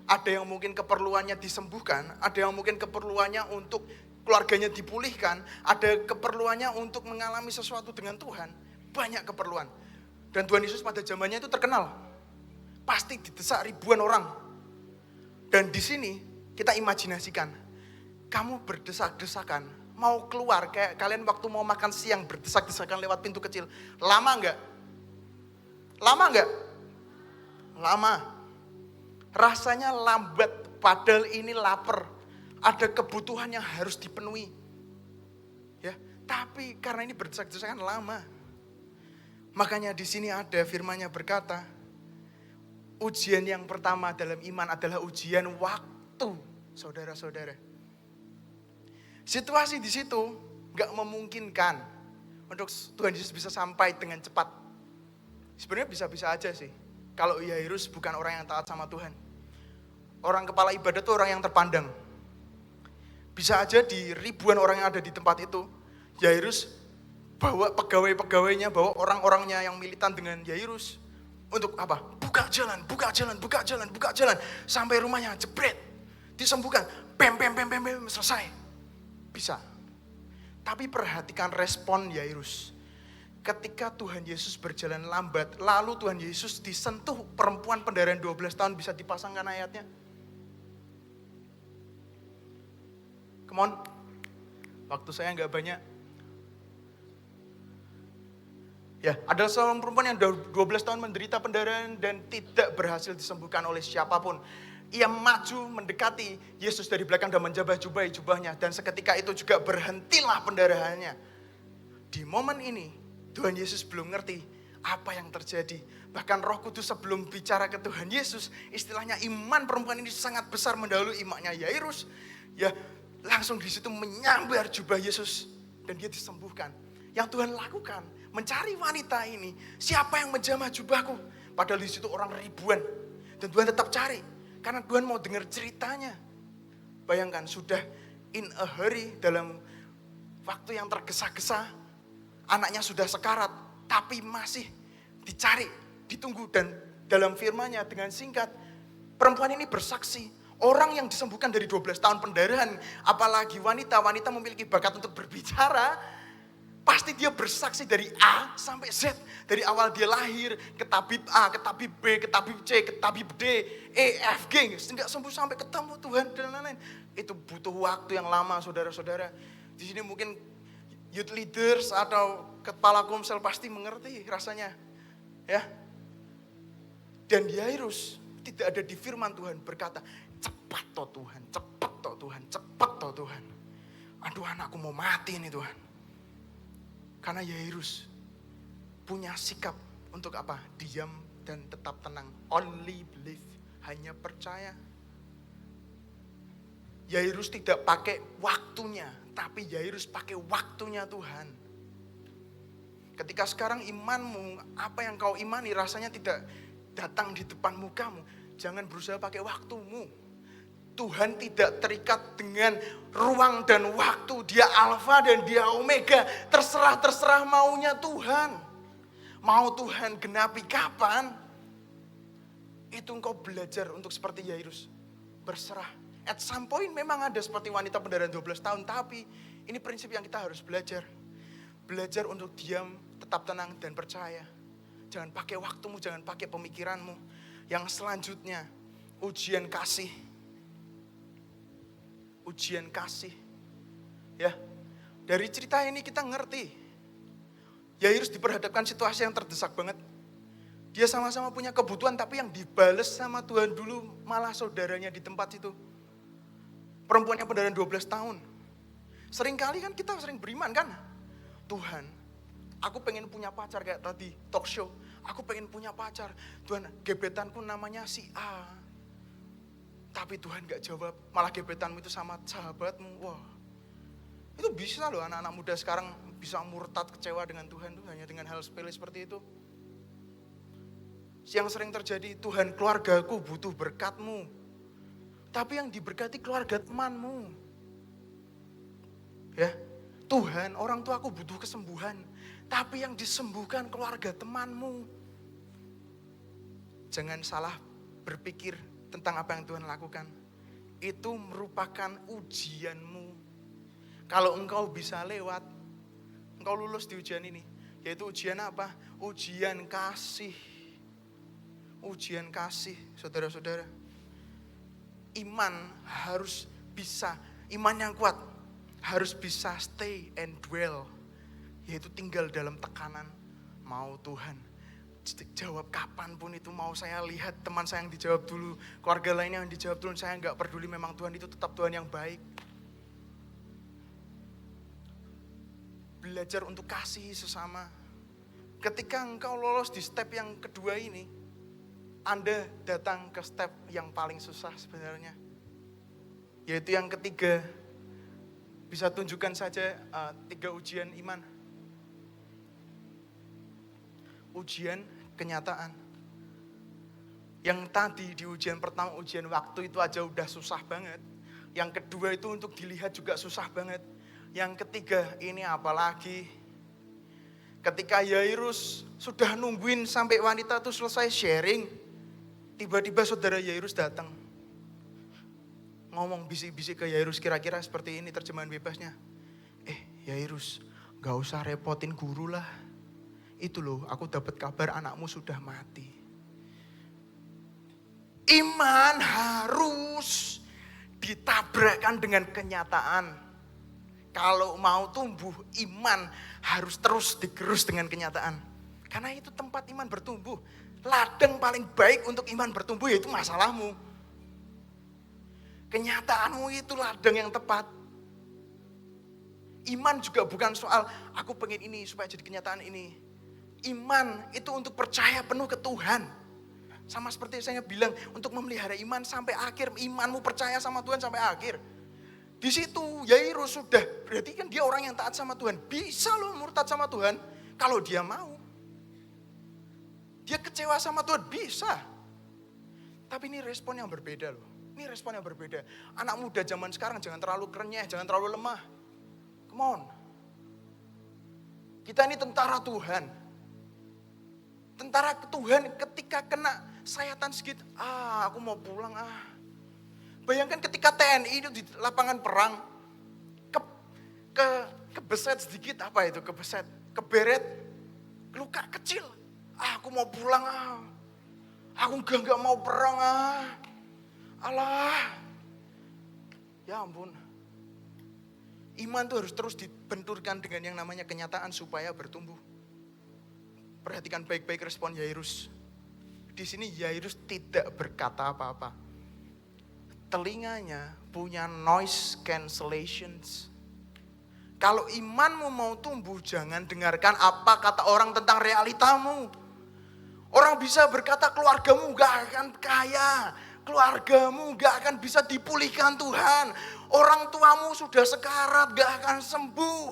Ada yang mungkin keperluannya disembuhkan, ada yang mungkin keperluannya untuk keluarganya dipulihkan, ada keperluannya untuk mengalami sesuatu dengan Tuhan. Banyak keperluan. Dan Tuhan Yesus pada zamannya itu terkenal. Pasti didesak ribuan orang. Dan di sini kita imajinasikan, kamu berdesak-desakan, mau keluar, kayak kalian waktu mau makan siang berdesak-desakan lewat pintu kecil. Lama enggak? Lama enggak? Lama. Rasanya lambat, padahal ini lapar. Ada kebutuhan yang harus dipenuhi. Ya, tapi karena ini berdesak-desakan lama. Makanya di sini ada firman-Nya berkata, ujian yang pertama dalam iman adalah ujian waktu, saudara-saudara. Situasi di situ nggak memungkinkan untuk Tuhan Yesus bisa sampai dengan cepat. Sebenarnya bisa-bisa aja sih. Kalau Yairus bukan orang yang taat sama Tuhan. Orang kepala ibadah itu orang yang terpandang. Bisa aja di ribuan orang yang ada di tempat itu, Yairus bawa pegawai-pegawainya, bawa orang-orangnya yang militan dengan Yairus. Untuk apa? Buka jalan, buka jalan, buka jalan, buka jalan. Sampai rumahnya, jebret. Disembuhkan, bem, selesai. Bisa. Tapi perhatikan respon Yairus. Ketika Tuhan Yesus berjalan lambat, lalu Tuhan Yesus disentuh perempuan pendarahan 12 tahun, bisa dipasangkan ayatnya? Come on, waktu saya nggak banyak. Ya, ada seorang perempuan yang 12 tahun menderita pendarahan dan tidak berhasil disembuhkan oleh siapapun. Ia maju mendekati Yesus dari belakang dan menjabah jubahnya. Dan seketika itu juga berhentilah pendarahannya. Di momen ini, Tuhan Yesus belum ngerti apa yang terjadi. Bahkan Roh Kudus sebelum bicara ke Tuhan Yesus, istilahnya iman perempuan ini sangat besar mendahului imannya Yairus. Ya, langsung di situ menyambar jubah Yesus dan dia disembuhkan. Yang Tuhan lakukan, mencari wanita ini, siapa yang menjamah jubahku? Padahal di situ orang ribuan. Dan Tuhan tetap cari, karena Tuhan mau dengar ceritanya. Bayangkan, sudah in a hurry, dalam waktu yang tergesa-gesa, anaknya sudah sekarat, tapi masih dicari, ditunggu. Dan dalam firman-Nya dengan singkat, perempuan ini bersaksi. Orang yang disembuhkan dari 12 tahun pendarahan, apalagi wanita memiliki bakat untuk berbicara, pasti dia bersaksi dari A sampai Z. Dari awal dia lahir, ke tabib A, ke tabib B, ke tabib C, ke tabib D, E, F, G. Nggak sembuh sampai ketemu Tuhan dan lain-lain. Itu butuh waktu yang lama, saudara-saudara. Di sini mungkin youth leaders atau kepala komsel pasti mengerti rasanya. Ya. Dan Yairus tidak ada di firman Tuhan berkata, cepat toh Tuhan, cepat toh Tuhan, cepat toh Tuhan. Aduh, anakku mau mati nih Tuhan. Karena Yairus punya sikap untuk apa? Diam dan tetap tenang. Only believe, hanya percaya. Yairus tidak pakai waktunya, tapi Yairus pakai waktunya Tuhan. Ketika sekarang imanmu, apa yang kau imani rasanya tidak datang di depan mukamu, jangan berusaha pakai waktumu. Tuhan tidak terikat dengan ruang dan waktu. Dia Alfa dan dia Omega. Terserah maunya Tuhan. Mau Tuhan genapi kapan? Itu engkau belajar untuk seperti Yairus. Berserah. At some point memang ada seperti wanita pendarahan 12 tahun. Tapi ini prinsip yang kita harus belajar. Belajar untuk diam, tetap tenang dan percaya. Jangan pakai waktumu, jangan pakai pemikiranmu. Yang selanjutnya, ujian kasih. Ujian kasih. Ya. Dari cerita ini kita ngerti. Yairus diperhadapkan situasi yang terdesak banget. Dia sama-sama punya kebutuhan, tapi yang dibales sama Tuhan dulu malah saudaranya di tempat itu. Perempuan yang pendarahan 12 tahun. Seringkali kan kita sering beriman kan. Tuhan, aku pengen punya pacar kayak tadi talk show. Aku pengen punya pacar. Tuhan, gebetanku namanya si A. Tapi Tuhan gak jawab, malah gebetanmu itu sama sahabatmu. Wah, itu bisa loh anak-anak muda sekarang bisa murtad kecewa dengan Tuhan tuh hanya dengan hal sepele seperti itu. Yang sering terjadi, Tuhan keluargaku butuh berkatmu. Tapi yang diberkati keluarga temanmu. Ya, Tuhan orang tuaku butuh kesembuhan. Tapi yang disembuhkan keluarga temanmu. Jangan salah berpikir tentang apa yang Tuhan lakukan, itu merupakan ujianmu. Kalau engkau bisa lewat, engkau lulus di ujian ini, yaitu ujian apa? Ujian kasih. Ujian kasih, saudara-saudara. Iman harus bisa, iman yang kuat harus bisa stay and dwell, yaitu tinggal dalam tekanan. Mau Tuhan jawab kapanpun itu, mau saya lihat teman saya yang dijawab dulu, keluarga lainnya yang dijawab dulu, saya nggak peduli, memang Tuhan itu tetap Tuhan yang baik. Belajar untuk kasih sesama. Ketika engkau lolos di step yang kedua ini, Anda datang ke step yang paling susah sebenarnya, yaitu yang ketiga. Bisa tunjukkan saja 3 ujian iman. Ujian kenyataan. Yang tadi di ujian pertama, ujian waktu itu aja udah susah banget. Yang kedua itu untuk dilihat juga susah banget. Yang ketiga ini apalagi. Ketika Yairus sudah nungguin sampai wanita itu selesai sharing, tiba-tiba saudara Yairus datang. Ngomong bisik-bisik ke Yairus, kira-kira seperti ini terjemahan bebasnya. Yairus, gak usah repotin guru lah. Itu loh, aku dapat kabar anakmu sudah mati. Iman harus ditabrakkan dengan kenyataan. Kalau mau tumbuh, iman harus terus digerus dengan kenyataan. Karena itu tempat iman bertumbuh. Ladang paling baik untuk iman bertumbuh yaitu masalahmu. Kenyataanmu itu ladang yang tepat. Iman juga bukan soal aku pengen ini supaya jadi kenyataan ini. Iman itu untuk percaya penuh ke Tuhan. Sama seperti saya bilang, untuk memelihara iman sampai akhir, imanmu percaya sama Tuhan sampai akhir. Di situ Yairus sudah, berarti kan dia orang yang taat sama Tuhan. Bisa loh murtad sama Tuhan kalau dia mau. Dia kecewa sama Tuhan, bisa. Tapi ini respon yang berbeda loh. Ini respon yang berbeda. Anak muda zaman sekarang jangan terlalu kerenyeh, jangan terlalu lemah. Come on. Kita ini tentara Tuhan. Tentara Tuhan ketika kena sayatan sedikit, aku mau pulang Bayangkan ketika TNI itu di lapangan perang, kebeset sedikit, apa itu kebeset, keberet, luka kecil. Aku mau pulang Aku enggak mau perang Alah. Ya ampun. Iman itu harus terus dibenturkan dengan yang namanya kenyataan supaya bertumbuh. Perhatikan baik-baik respon Yairus. Di sini Yairus tidak berkata apa-apa. Telinganya punya noise cancellations. Kalau imanmu mau tumbuh, jangan dengarkan apa kata orang tentang realitamu. Orang bisa berkata keluargamu gak akan kaya. Keluargamu gak akan bisa dipulihkan Tuhan. Orang tuamu sudah sekarat, gak akan sembuh.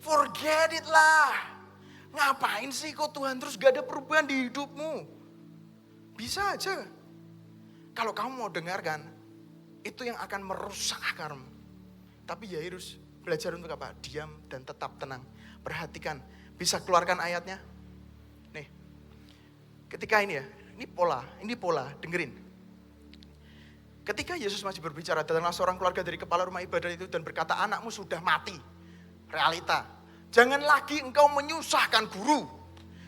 Forget it lah. Ngapain sih kok Tuhan terus gak ada perubahan di hidupmu? Bisa aja. Kalau kamu mau dengarkan, itu yang akan merusak akarmu. Tapi Yairus belajar untuk apa? Diam dan tetap tenang. Perhatikan, bisa keluarkan ayatnya? Nih, ketika ini ya, ini pola, dengerin. Ketika Yesus masih berbicara, datanglah seorang keluarga dari kepala rumah ibadah itu dan berkata, anakmu sudah mati. Realita. Jangan lagi engkau menyusahkan guru.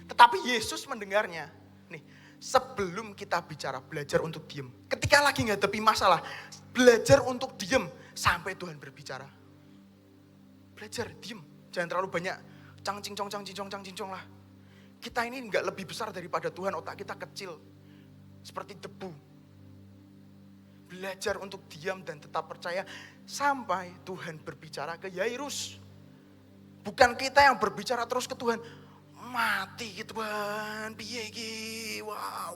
Tetapi Yesus mendengarnya. Nih, sebelum kita bicara, belajar untuk diam. Ketika lagi ngadepi masalah, belajar untuk diam sampai Tuhan berbicara. Belajar, diam. Jangan terlalu banyak cang-cincong lah. Kita ini enggak lebih besar daripada Tuhan, otak kita kecil. Seperti debu. Belajar untuk diam dan tetap percaya sampai Tuhan berbicara ke Yairus. Bukan kita yang berbicara terus ke Tuhan. Mati gitu Tuhan, piye iki? Wah.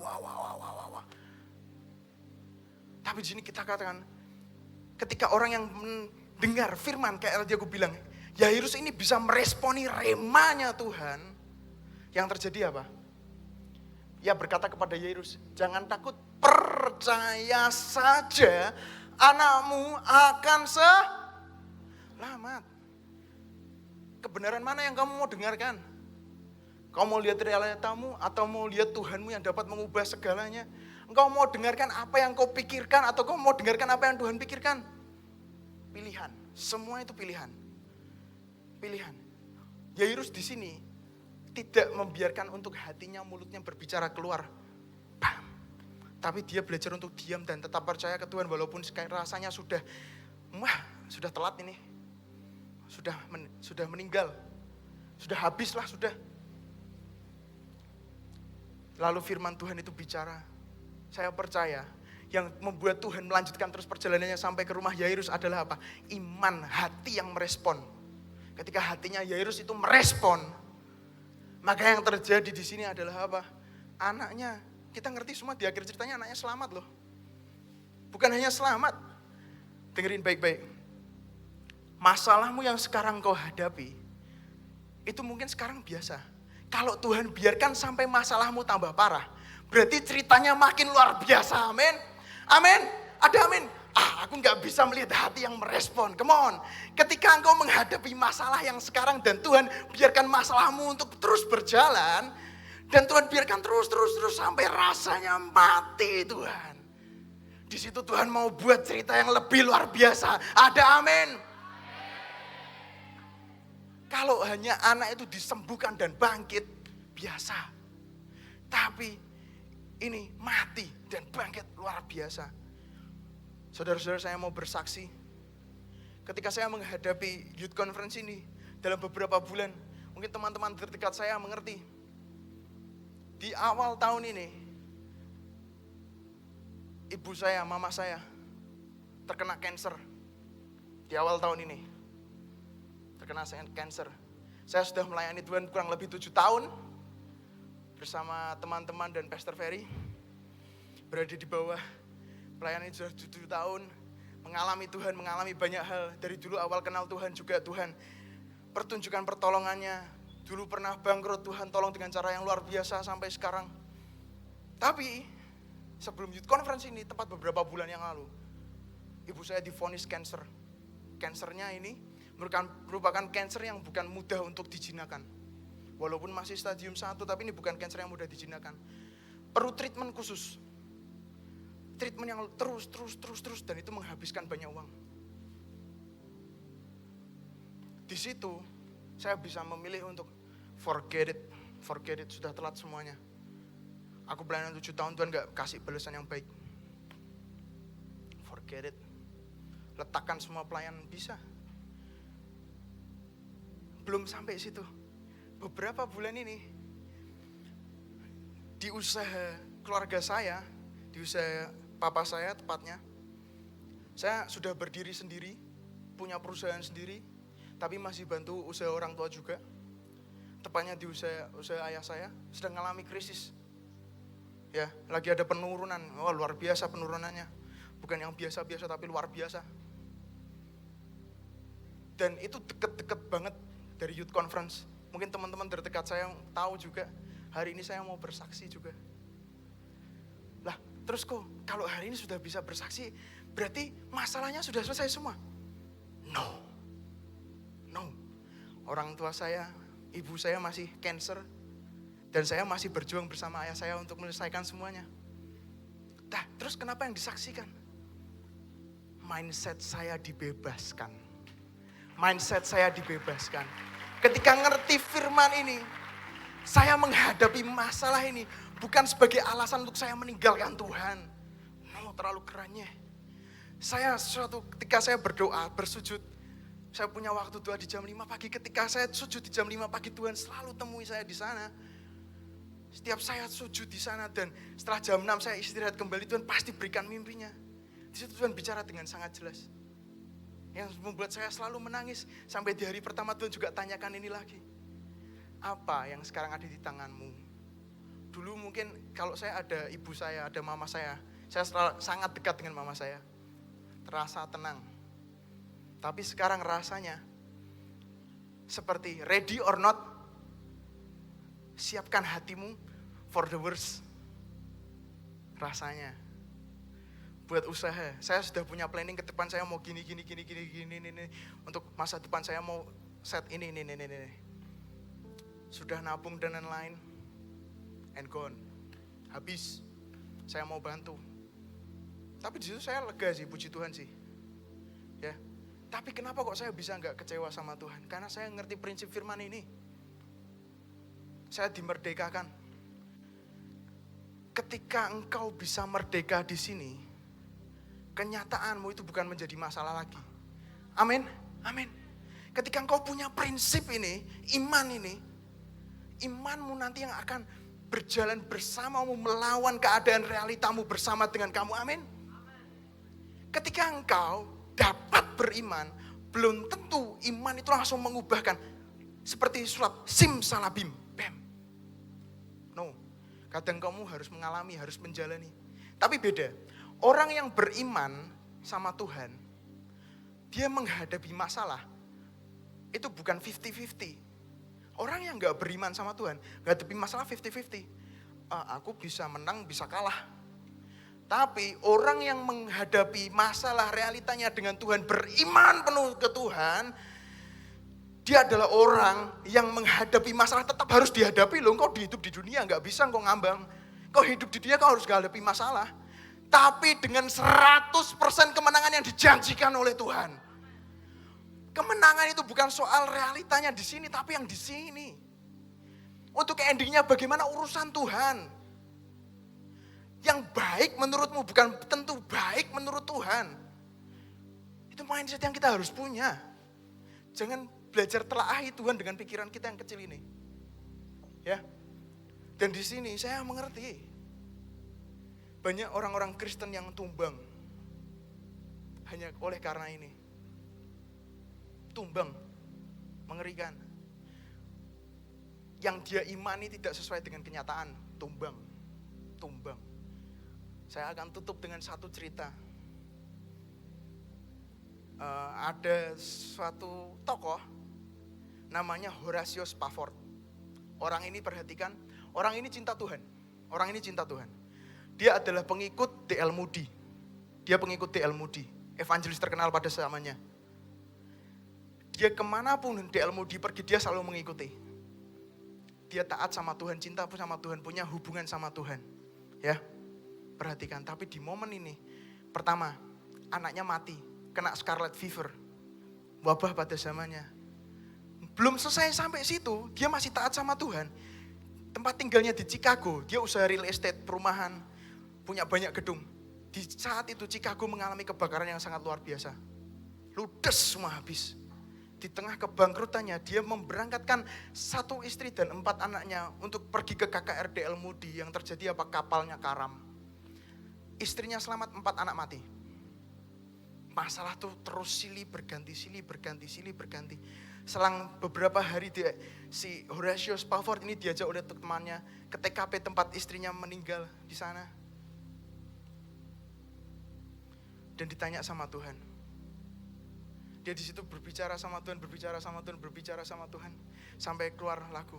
Tapi di sini kita katakan, ketika orang yang mendengar firman kayak tadi aku bilang, Yairus ini bisa meresponi remanya Tuhan. Yang terjadi apa? Ia berkata kepada Yairus, jangan takut, percaya saja anakmu akan selamat. Kebenaran mana yang kamu mau dengarkan? Kamu mau lihat realitamu atau mau lihat Tuhanmu yang dapat mengubah segalanya? Engkau mau dengarkan apa yang kau pikirkan atau kau mau dengarkan apa yang Tuhan pikirkan? Pilihan. Semua itu pilihan. Pilihan. Yairus di sini tidak membiarkan untuk hatinya, mulutnya berbicara keluar. Bam. Tapi dia belajar untuk diam dan tetap percaya ke Tuhan walaupun rasanya sudah telat ini. Sudah meninggal. Sudah habislah, sudah. Lalu firman Tuhan itu bicara. Saya percaya yang membuat Tuhan melanjutkan terus perjalanannya sampai ke rumah Yairus adalah apa? Iman hati yang merespon. Ketika hatinya Yairus itu merespon, maka yang terjadi di sini adalah apa? Anaknya, kita ngerti semua di akhir ceritanya anaknya selamat loh. Bukan hanya selamat. Dengerin baik-baik. Masalahmu yang sekarang kau hadapi, itu mungkin sekarang biasa. Kalau Tuhan biarkan sampai masalahmu tambah parah, berarti ceritanya makin luar biasa, amin. Amin, ada amin. Aku gak bisa melihat hati yang merespon, come on. Ketika engkau menghadapi masalah yang sekarang dan Tuhan biarkan masalahmu untuk terus berjalan, dan Tuhan biarkan terus sampai rasanya mati Tuhan. Di situ Tuhan mau buat cerita yang lebih luar biasa, ada amin. Kalau hanya anak itu disembuhkan dan bangkit, biasa. Tapi ini mati dan bangkit luar biasa. Saudara-saudara, saya mau bersaksi. Ketika saya menghadapi youth conference ini, dalam beberapa bulan, mungkin teman-teman terdekat saya mengerti. Di awal tahun ini, ibu saya, mama saya, terkena kanker. Di awal tahun ini. Terkena kanker. Saya sudah melayani Tuhan kurang lebih 7 tahun bersama teman-teman dan Pastor Ferry. Berada di bawah pelayanan sudah 7 tahun, mengalami Tuhan, mengalami banyak hal. Dari dulu awal kenal Tuhan juga Tuhan pertunjukan pertolongannya. Dulu pernah bangkrut, Tuhan tolong dengan cara yang luar biasa sampai sekarang. Tapi sebelum youth conference ini, tepat beberapa bulan yang lalu, ibu saya divonis kanker. Kankernya ini merupakan kanker yang bukan mudah untuk dijinakan. Walaupun masih stadium 1, tapi ini bukan kanker yang mudah dijinakan. Perlu treatment khusus. Treatment yang terus, dan itu menghabiskan banyak uang. Di situ, saya bisa memilih untuk forget it, sudah telat semuanya. Aku pelayanan 7 tahun, Tuhan gak kasih balasan yang baik. Forget it. Letakkan semua pelayanan, bisa. Belum sampai situ. Beberapa bulan ini, di usaha keluarga saya, di usaha papa saya tepatnya, saya sudah berdiri sendiri, punya perusahaan sendiri, tapi masih bantu usaha orang tua juga. Tepatnya di usaha ayah saya, sedang mengalami krisis. Ya, lagi ada penurunan, luar biasa penurunannya. Bukan yang biasa-biasa, tapi luar biasa. Dan itu deket-deket banget dari youth conference. Mungkin teman-teman terdekat saya tahu juga, hari ini saya mau bersaksi juga. Lah, terus kok kalau hari ini sudah bisa bersaksi, berarti masalahnya sudah selesai semua? No. Orang tua saya, ibu saya masih cancer, dan saya masih berjuang bersama ayah saya untuk menyelesaikan semuanya. Nah, terus kenapa yang disaksikan? Mindset saya dibebaskan. Ketika ngerti firman ini, saya menghadapi masalah ini bukan sebagai alasan untuk saya meninggalkan Tuhan. No, terlalu kerennya. Ketika saya berdoa, bersujud, saya punya waktu doa di jam 5 pagi. Ketika saya sujud di jam 5 pagi, Tuhan selalu temui saya di sana. Setiap saya sujud di sana dan setelah jam 6 saya istirahat kembali, Tuhan pasti berikan mimpinya. Di situ Tuhan bicara dengan sangat jelas. Yang membuat saya selalu menangis. Sampai di hari pertama Tuhan juga tanyakan ini lagi. Apa yang sekarang ada di tanganmu? Dulu mungkin kalau saya ada ibu saya, ada mama saya sangat dekat dengan mama saya. Terasa tenang. Tapi sekarang rasanya seperti ready or not, siapkan hatimu for the worst. Rasanya. Buat usaha, saya sudah punya planning ke depan, saya mau gini. Untuk masa depan saya mau set ini. Sudah nabung dan lain-lain. And gone. Habis. saya mau bantu. Tapi di situ saya lega sih, puji Tuhan sih. Ya. Tapi kenapa kok saya bisa nggak kecewa sama Tuhan? Karena saya ngerti prinsip firman ini. Saya dimerdekakan. Ketika engkau bisa merdeka di sini, kenyataanmu itu bukan menjadi masalah lagi. Amin, amin. Ketika engkau punya prinsip ini, iman ini, imanmu nanti yang akan berjalan bersamamu, melawan keadaan realitamu bersama dengan kamu. Amin. Ketika engkau dapat beriman, belum tentu iman itu langsung mengubahkan. Seperti sulap simsalabim, bam. No, kadang kamu harus mengalami, harus menjalani. Tapi beda, orang yang beriman sama Tuhan, dia menghadapi masalah, itu bukan 50-50. Orang yang gak beriman sama Tuhan, menghadapi masalah 50-50. Aku bisa menang, bisa kalah. Tapi orang yang menghadapi masalah realitanya dengan Tuhan, beriman penuh ke Tuhan, dia adalah orang yang menghadapi masalah tetap harus dihadapi loh. Kau hidup di dunia gak bisa kau ngambang. Kau hidup di dunia kau harus menghadapi masalah. Tapi dengan 100% kemenangan yang dijanjikan oleh Tuhan. Kemenangan itu bukan soal realitanya di sini, tapi yang di sini. Untuk endingnya bagaimana urusan Tuhan. Yang baik menurutmu bukan tentu baik menurut Tuhan. Itu mindset yang kita harus punya. Jangan belajar telaahi Tuhan dengan pikiran kita yang kecil ini. Ya. Dan di sini saya mengerti. Banyak orang-orang Kristen yang tumbang. Hanya oleh karena ini. Tumbang. Mengerikan. Yang dia imani tidak sesuai dengan kenyataan. Tumbang. Tumbang. Saya akan tutup dengan satu cerita. Ada suatu tokoh namanya Horatio Spafford. Orang ini perhatikan, orang ini cinta Tuhan. Orang ini cinta Tuhan. Dia adalah pengikut D.L. Moody. Dia pengikut D.L. Moody, evangelis terkenal pada zamannya. Dia kemanapun D.L. Moody pergi, dia selalu mengikuti. Dia taat sama Tuhan, cinta sama Tuhan, punya hubungan sama Tuhan. Ya. Perhatikan, tapi di momen ini, pertama, anaknya mati, kena scarlet fever, wabah pada zamannya. Belum selesai sampai situ, dia masih taat sama Tuhan. Tempat tinggalnya di Chicago, dia usaha real estate, perumahan, punya banyak gedung. Di saat itu Chicago mengalami kebakaran yang sangat luar biasa. Ludes semua habis. Di tengah kebangkrutannya, dia memberangkatkan 1 istri dan 4 anaknya untuk pergi ke KKR D.L. Moody yang terjadi kapalnya karam. Istrinya selamat, 4 anak mati. Masalah tuh terus silih berganti. Selang beberapa hari si Horatio Spafford ini diajak oleh temannya ke TKP tempat istrinya meninggal di sana. Dan ditanya sama Tuhan. Dia di situ berbicara sama Tuhan. Sampai keluar lagu.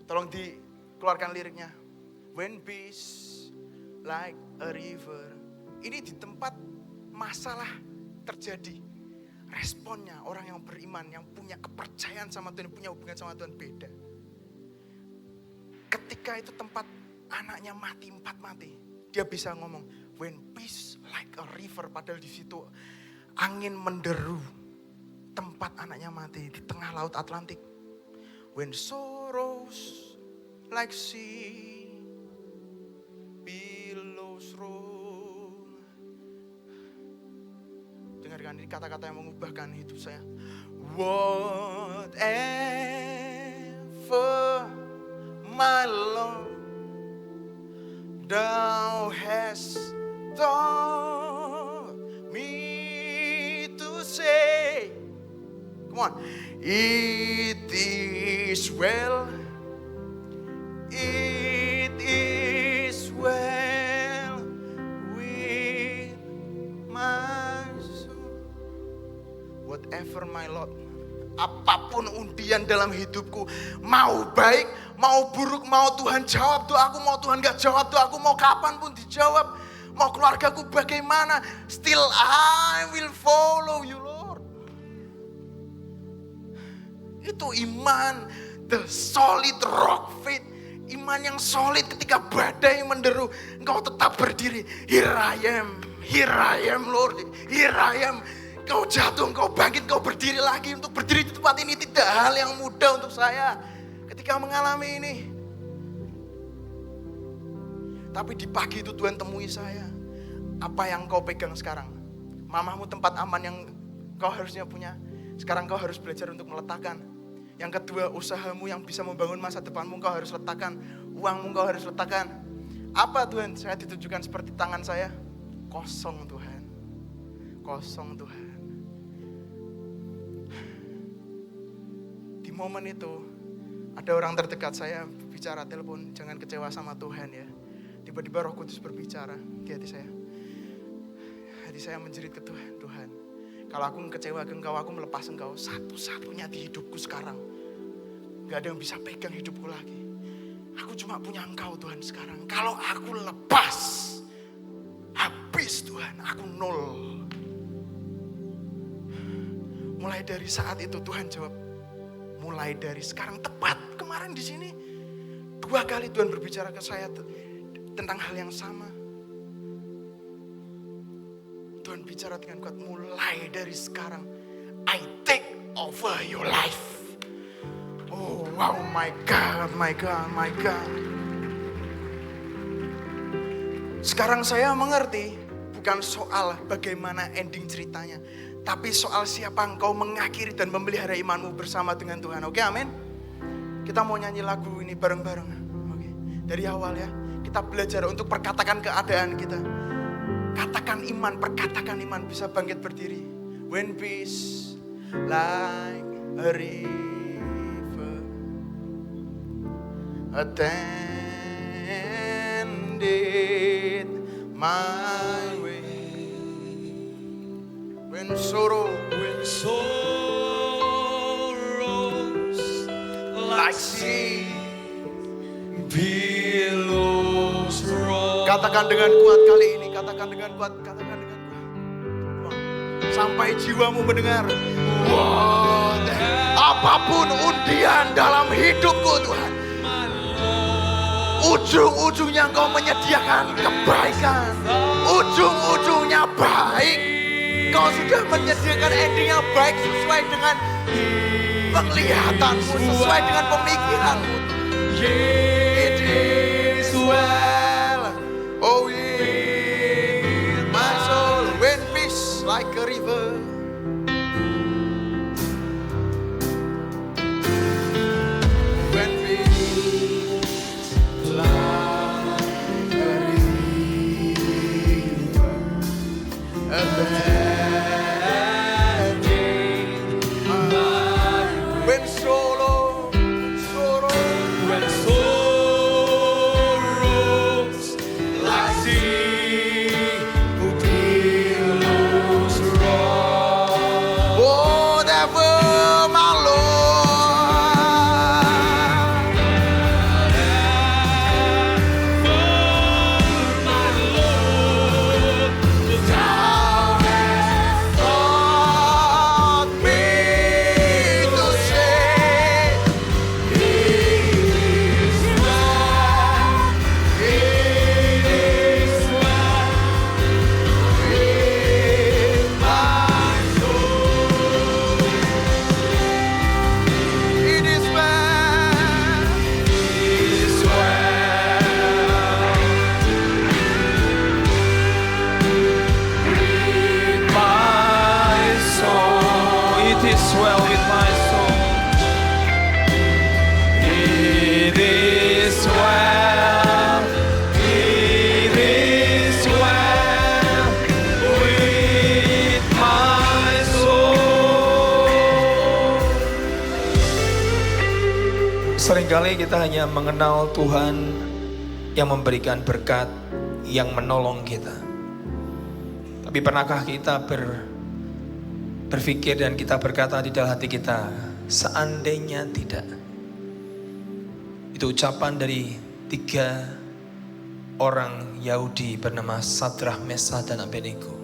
Tolong dikeluarkan liriknya. When peace like a river. Ini di tempat masalah terjadi. Responnya orang yang beriman, yang punya kepercayaan sama Tuhan, punya hubungan sama Tuhan beda. Ketika itu tempat anaknya mati, 4 mati. Dia bisa ngomong, when peace like a river. Padahal di situ angin menderu. Tempat anaknya mati di tengah laut Atlantik. When sorrows like sea. Dengarkan ini kata-kata yang mengubahkan hidup saya. Whatever my Lord thou hast taught me to say. Come on. It is well. It is well with my soul. Whatever my Lord. Apapun undian dalam hidupku, mau baik, mau buruk, mau Tuhan jawab doaku, mau Tuhan gak jawab doaku, mau kapanpun dijawab, mau keluargaku bagaimana, still I will follow you, Lord. Itu iman, the solid rock faith, iman yang solid ketika ketika badai menderu, engkau tetap berdiri. Here I am Lord, here I am. Kau jatuh, kau bangkit, kau berdiri lagi. Untuk berdiri di tempat ini tidak hal yang mudah untuk saya ketika mengalami ini. Tapi di pagi itu Tuhan temui saya. Apa yang kau pegang sekarang? Mamamu tempat aman yang kau harusnya punya. Sekarang kau harus belajar untuk meletakkan. Yang kedua, usahamu yang bisa membangun masa depanmu kau harus letakkan. Uangmu kau harus letakkan. Apa Tuhan? Saya ditunjukkan seperti tangan saya. Kosong Tuhan. Kosong Tuhan. Di momen itu ada orang terdekat saya bicara telepon, jangan kecewa sama Tuhan ya. Tiba-tiba Roh Kudus berbicara di hati saya. Hati saya menjerit ke Tuhan, Tuhan, kalau aku kecewa ke engkau, aku melepas engkau. Satu-satunya di hidupku sekarang. Gak ada yang bisa pegang hidupku lagi. Aku cuma punya engkau Tuhan sekarang. Kalau aku lepas, habis Tuhan, aku nol. Mulai dari saat itu Tuhan jawab, mulai dari sekarang, tepat kemarin di sini 2 kali Tuhan berbicara ke saya tentang hal yang sama. Tuhan bicara dengan kuat, mulai dari sekarang I take over your life. Oh wow, my God. Sekarang saya mengerti, bukan soal bagaimana ending ceritanya, tapi soal siapa engkau mengakhiri dan memelihara imanmu bersama dengan Tuhan. Oke, amin. Kita mau nyanyi lagu ini bareng-bareng. Oke, dari awal ya. Kita belajar untuk perkatakan keadaan kita. Katakan iman, perkatakan iman bisa bangkit berdiri. When peace like a river attended my way. When sorrows like sea billows roll. Katakan dengan kuat kali ini, katakan dengan kuat. Sampai jiwamu mendengar. Wow, apapun undian dalam hidupku Tuhan, ujung-ujungnya Engkau menyediakan kebaikan. Ujung-ujungnya baik. Kau sudah menyediakan ending yang baik sesuai dengan penglihatanmu, sesuai dengan pemikiranmu. It is well, oh in my soul, when peace like a river. When peace like a river. Seringkali kita hanya mengenal Tuhan yang memberikan berkat, yang menolong kita. Tapi pernahkah kita berpikir dan kita berkata di dalam hati kita, seandainya tidak? Itu ucapan dari 3 orang Yahudi bernama Sadrah, Mesah, dan Abednego.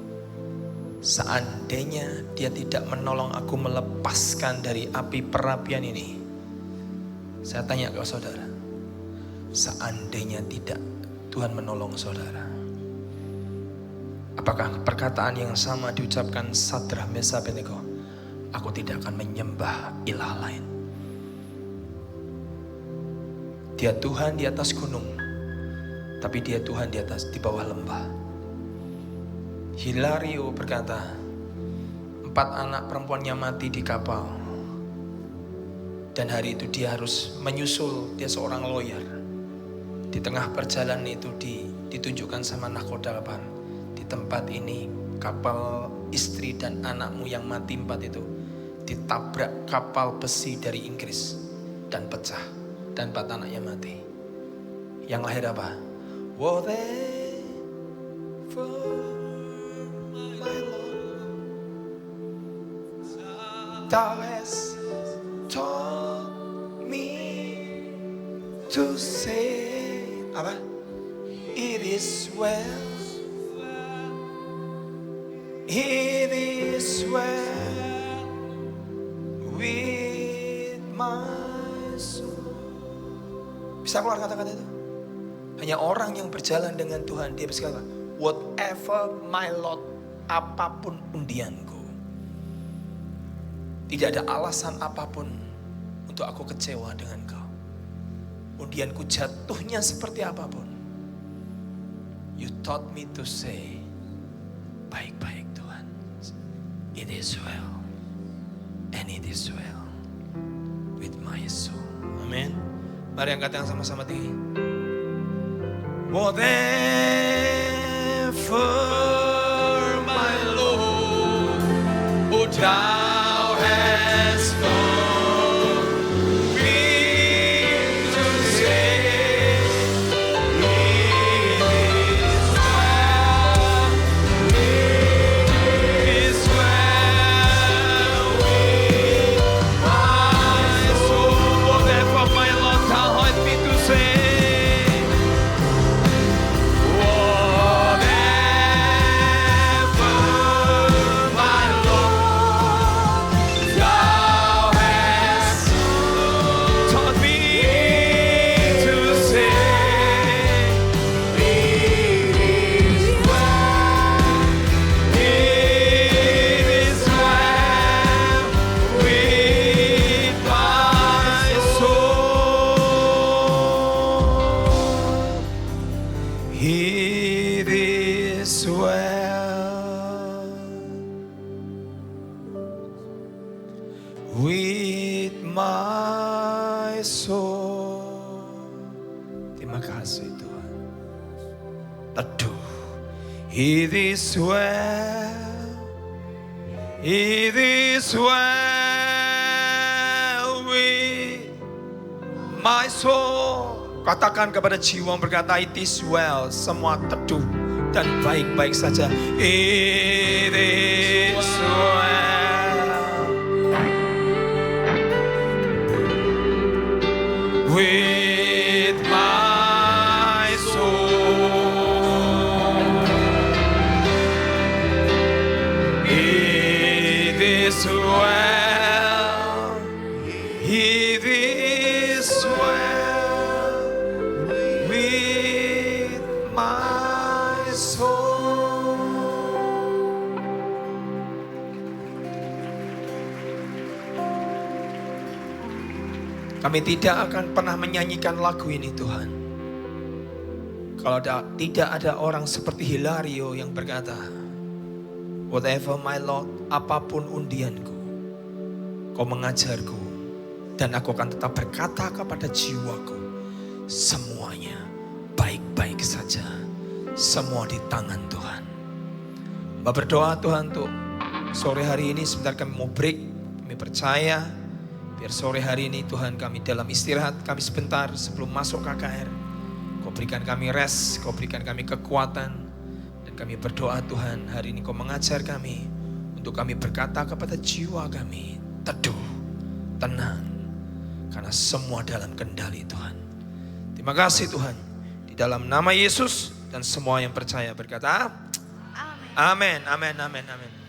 Seandainya dia tidak menolong aku melepaskan dari api perapian ini. Saya tanya ke saudara, seandainya tidak Tuhan menolong saudara. Apakah perkataan yang sama diucapkan Sadrah, Mesach, Abednego? Aku tidak akan menyembah ilah lain. Dia Tuhan di atas gunung, tapi dia Tuhan di bawah lembah. Hilario berkata, 4 anak perempuannya mati di kapal. Dan hari itu dia harus menyusul, dia seorang lawyer. Di tengah perjalanan itu ditunjukkan sama nahkoda, di tempat ini kapal istri dan anakmu yang mati 4 itu ditabrak kapal besi dari Inggris dan pecah, dan 4 anaknya mati. Yang lahir apa? Whatever my Lord, Thou hast taught me to say, apa? It is well. It is well with my soul. Bisa keluar kata-kata itu? Hanya orang yang berjalan dengan Tuhan, dia bisa kata, whatever my Lord, apapun undianku. Tidak ada alasan apapun untuk aku kecewa dengan kau. Undianku jatuhnya seperti apapun. You taught me to say, baik-baik Tuhan. It is well. And it is well with my soul. Amin. Mari angkat yang sama-sama tinggi. Whatever my Lord, oh Thou hast taught me to say, it is well, it is well with my soul. Whatever my Lord Thou hast me to say. It is well with my soul. Terima kasih Tuhan. Aduh. It is well. It is well with my soul. Katakan kepada jiwa yang berkata, it is well. Semua teduh dan baik-baik saja. It is well with my soul. It is well. It is well with my soul. Kami tidak akan pernah menyanyikan lagu ini Tuhan, kalau tidak ada orang seperti Hilario yang berkata, whatever my Lord, apapun undianku, kau mengajarku, dan aku akan tetap berkata kepada jiwaku, semuanya baik-baik saja. Semua di tangan Tuhan. Mbak berdoa Tuhan untuk sore hari ini, sebentar kami mau break. Kami percaya biar sore hari ini Tuhan kami dalam istirahat kami sebentar sebelum masuk KKR. Kau berikan kami rest, kau berikan kami kekuatan. Dan kami berdoa Tuhan hari ini kau mengajar kami untuk kami berkata kepada jiwa kami, teduh, tenang. Karena semua dalam kendali Tuhan. Terima kasih Tuhan. Di dalam nama Yesus dan semua yang percaya berkata, amin, amin, amin, amin.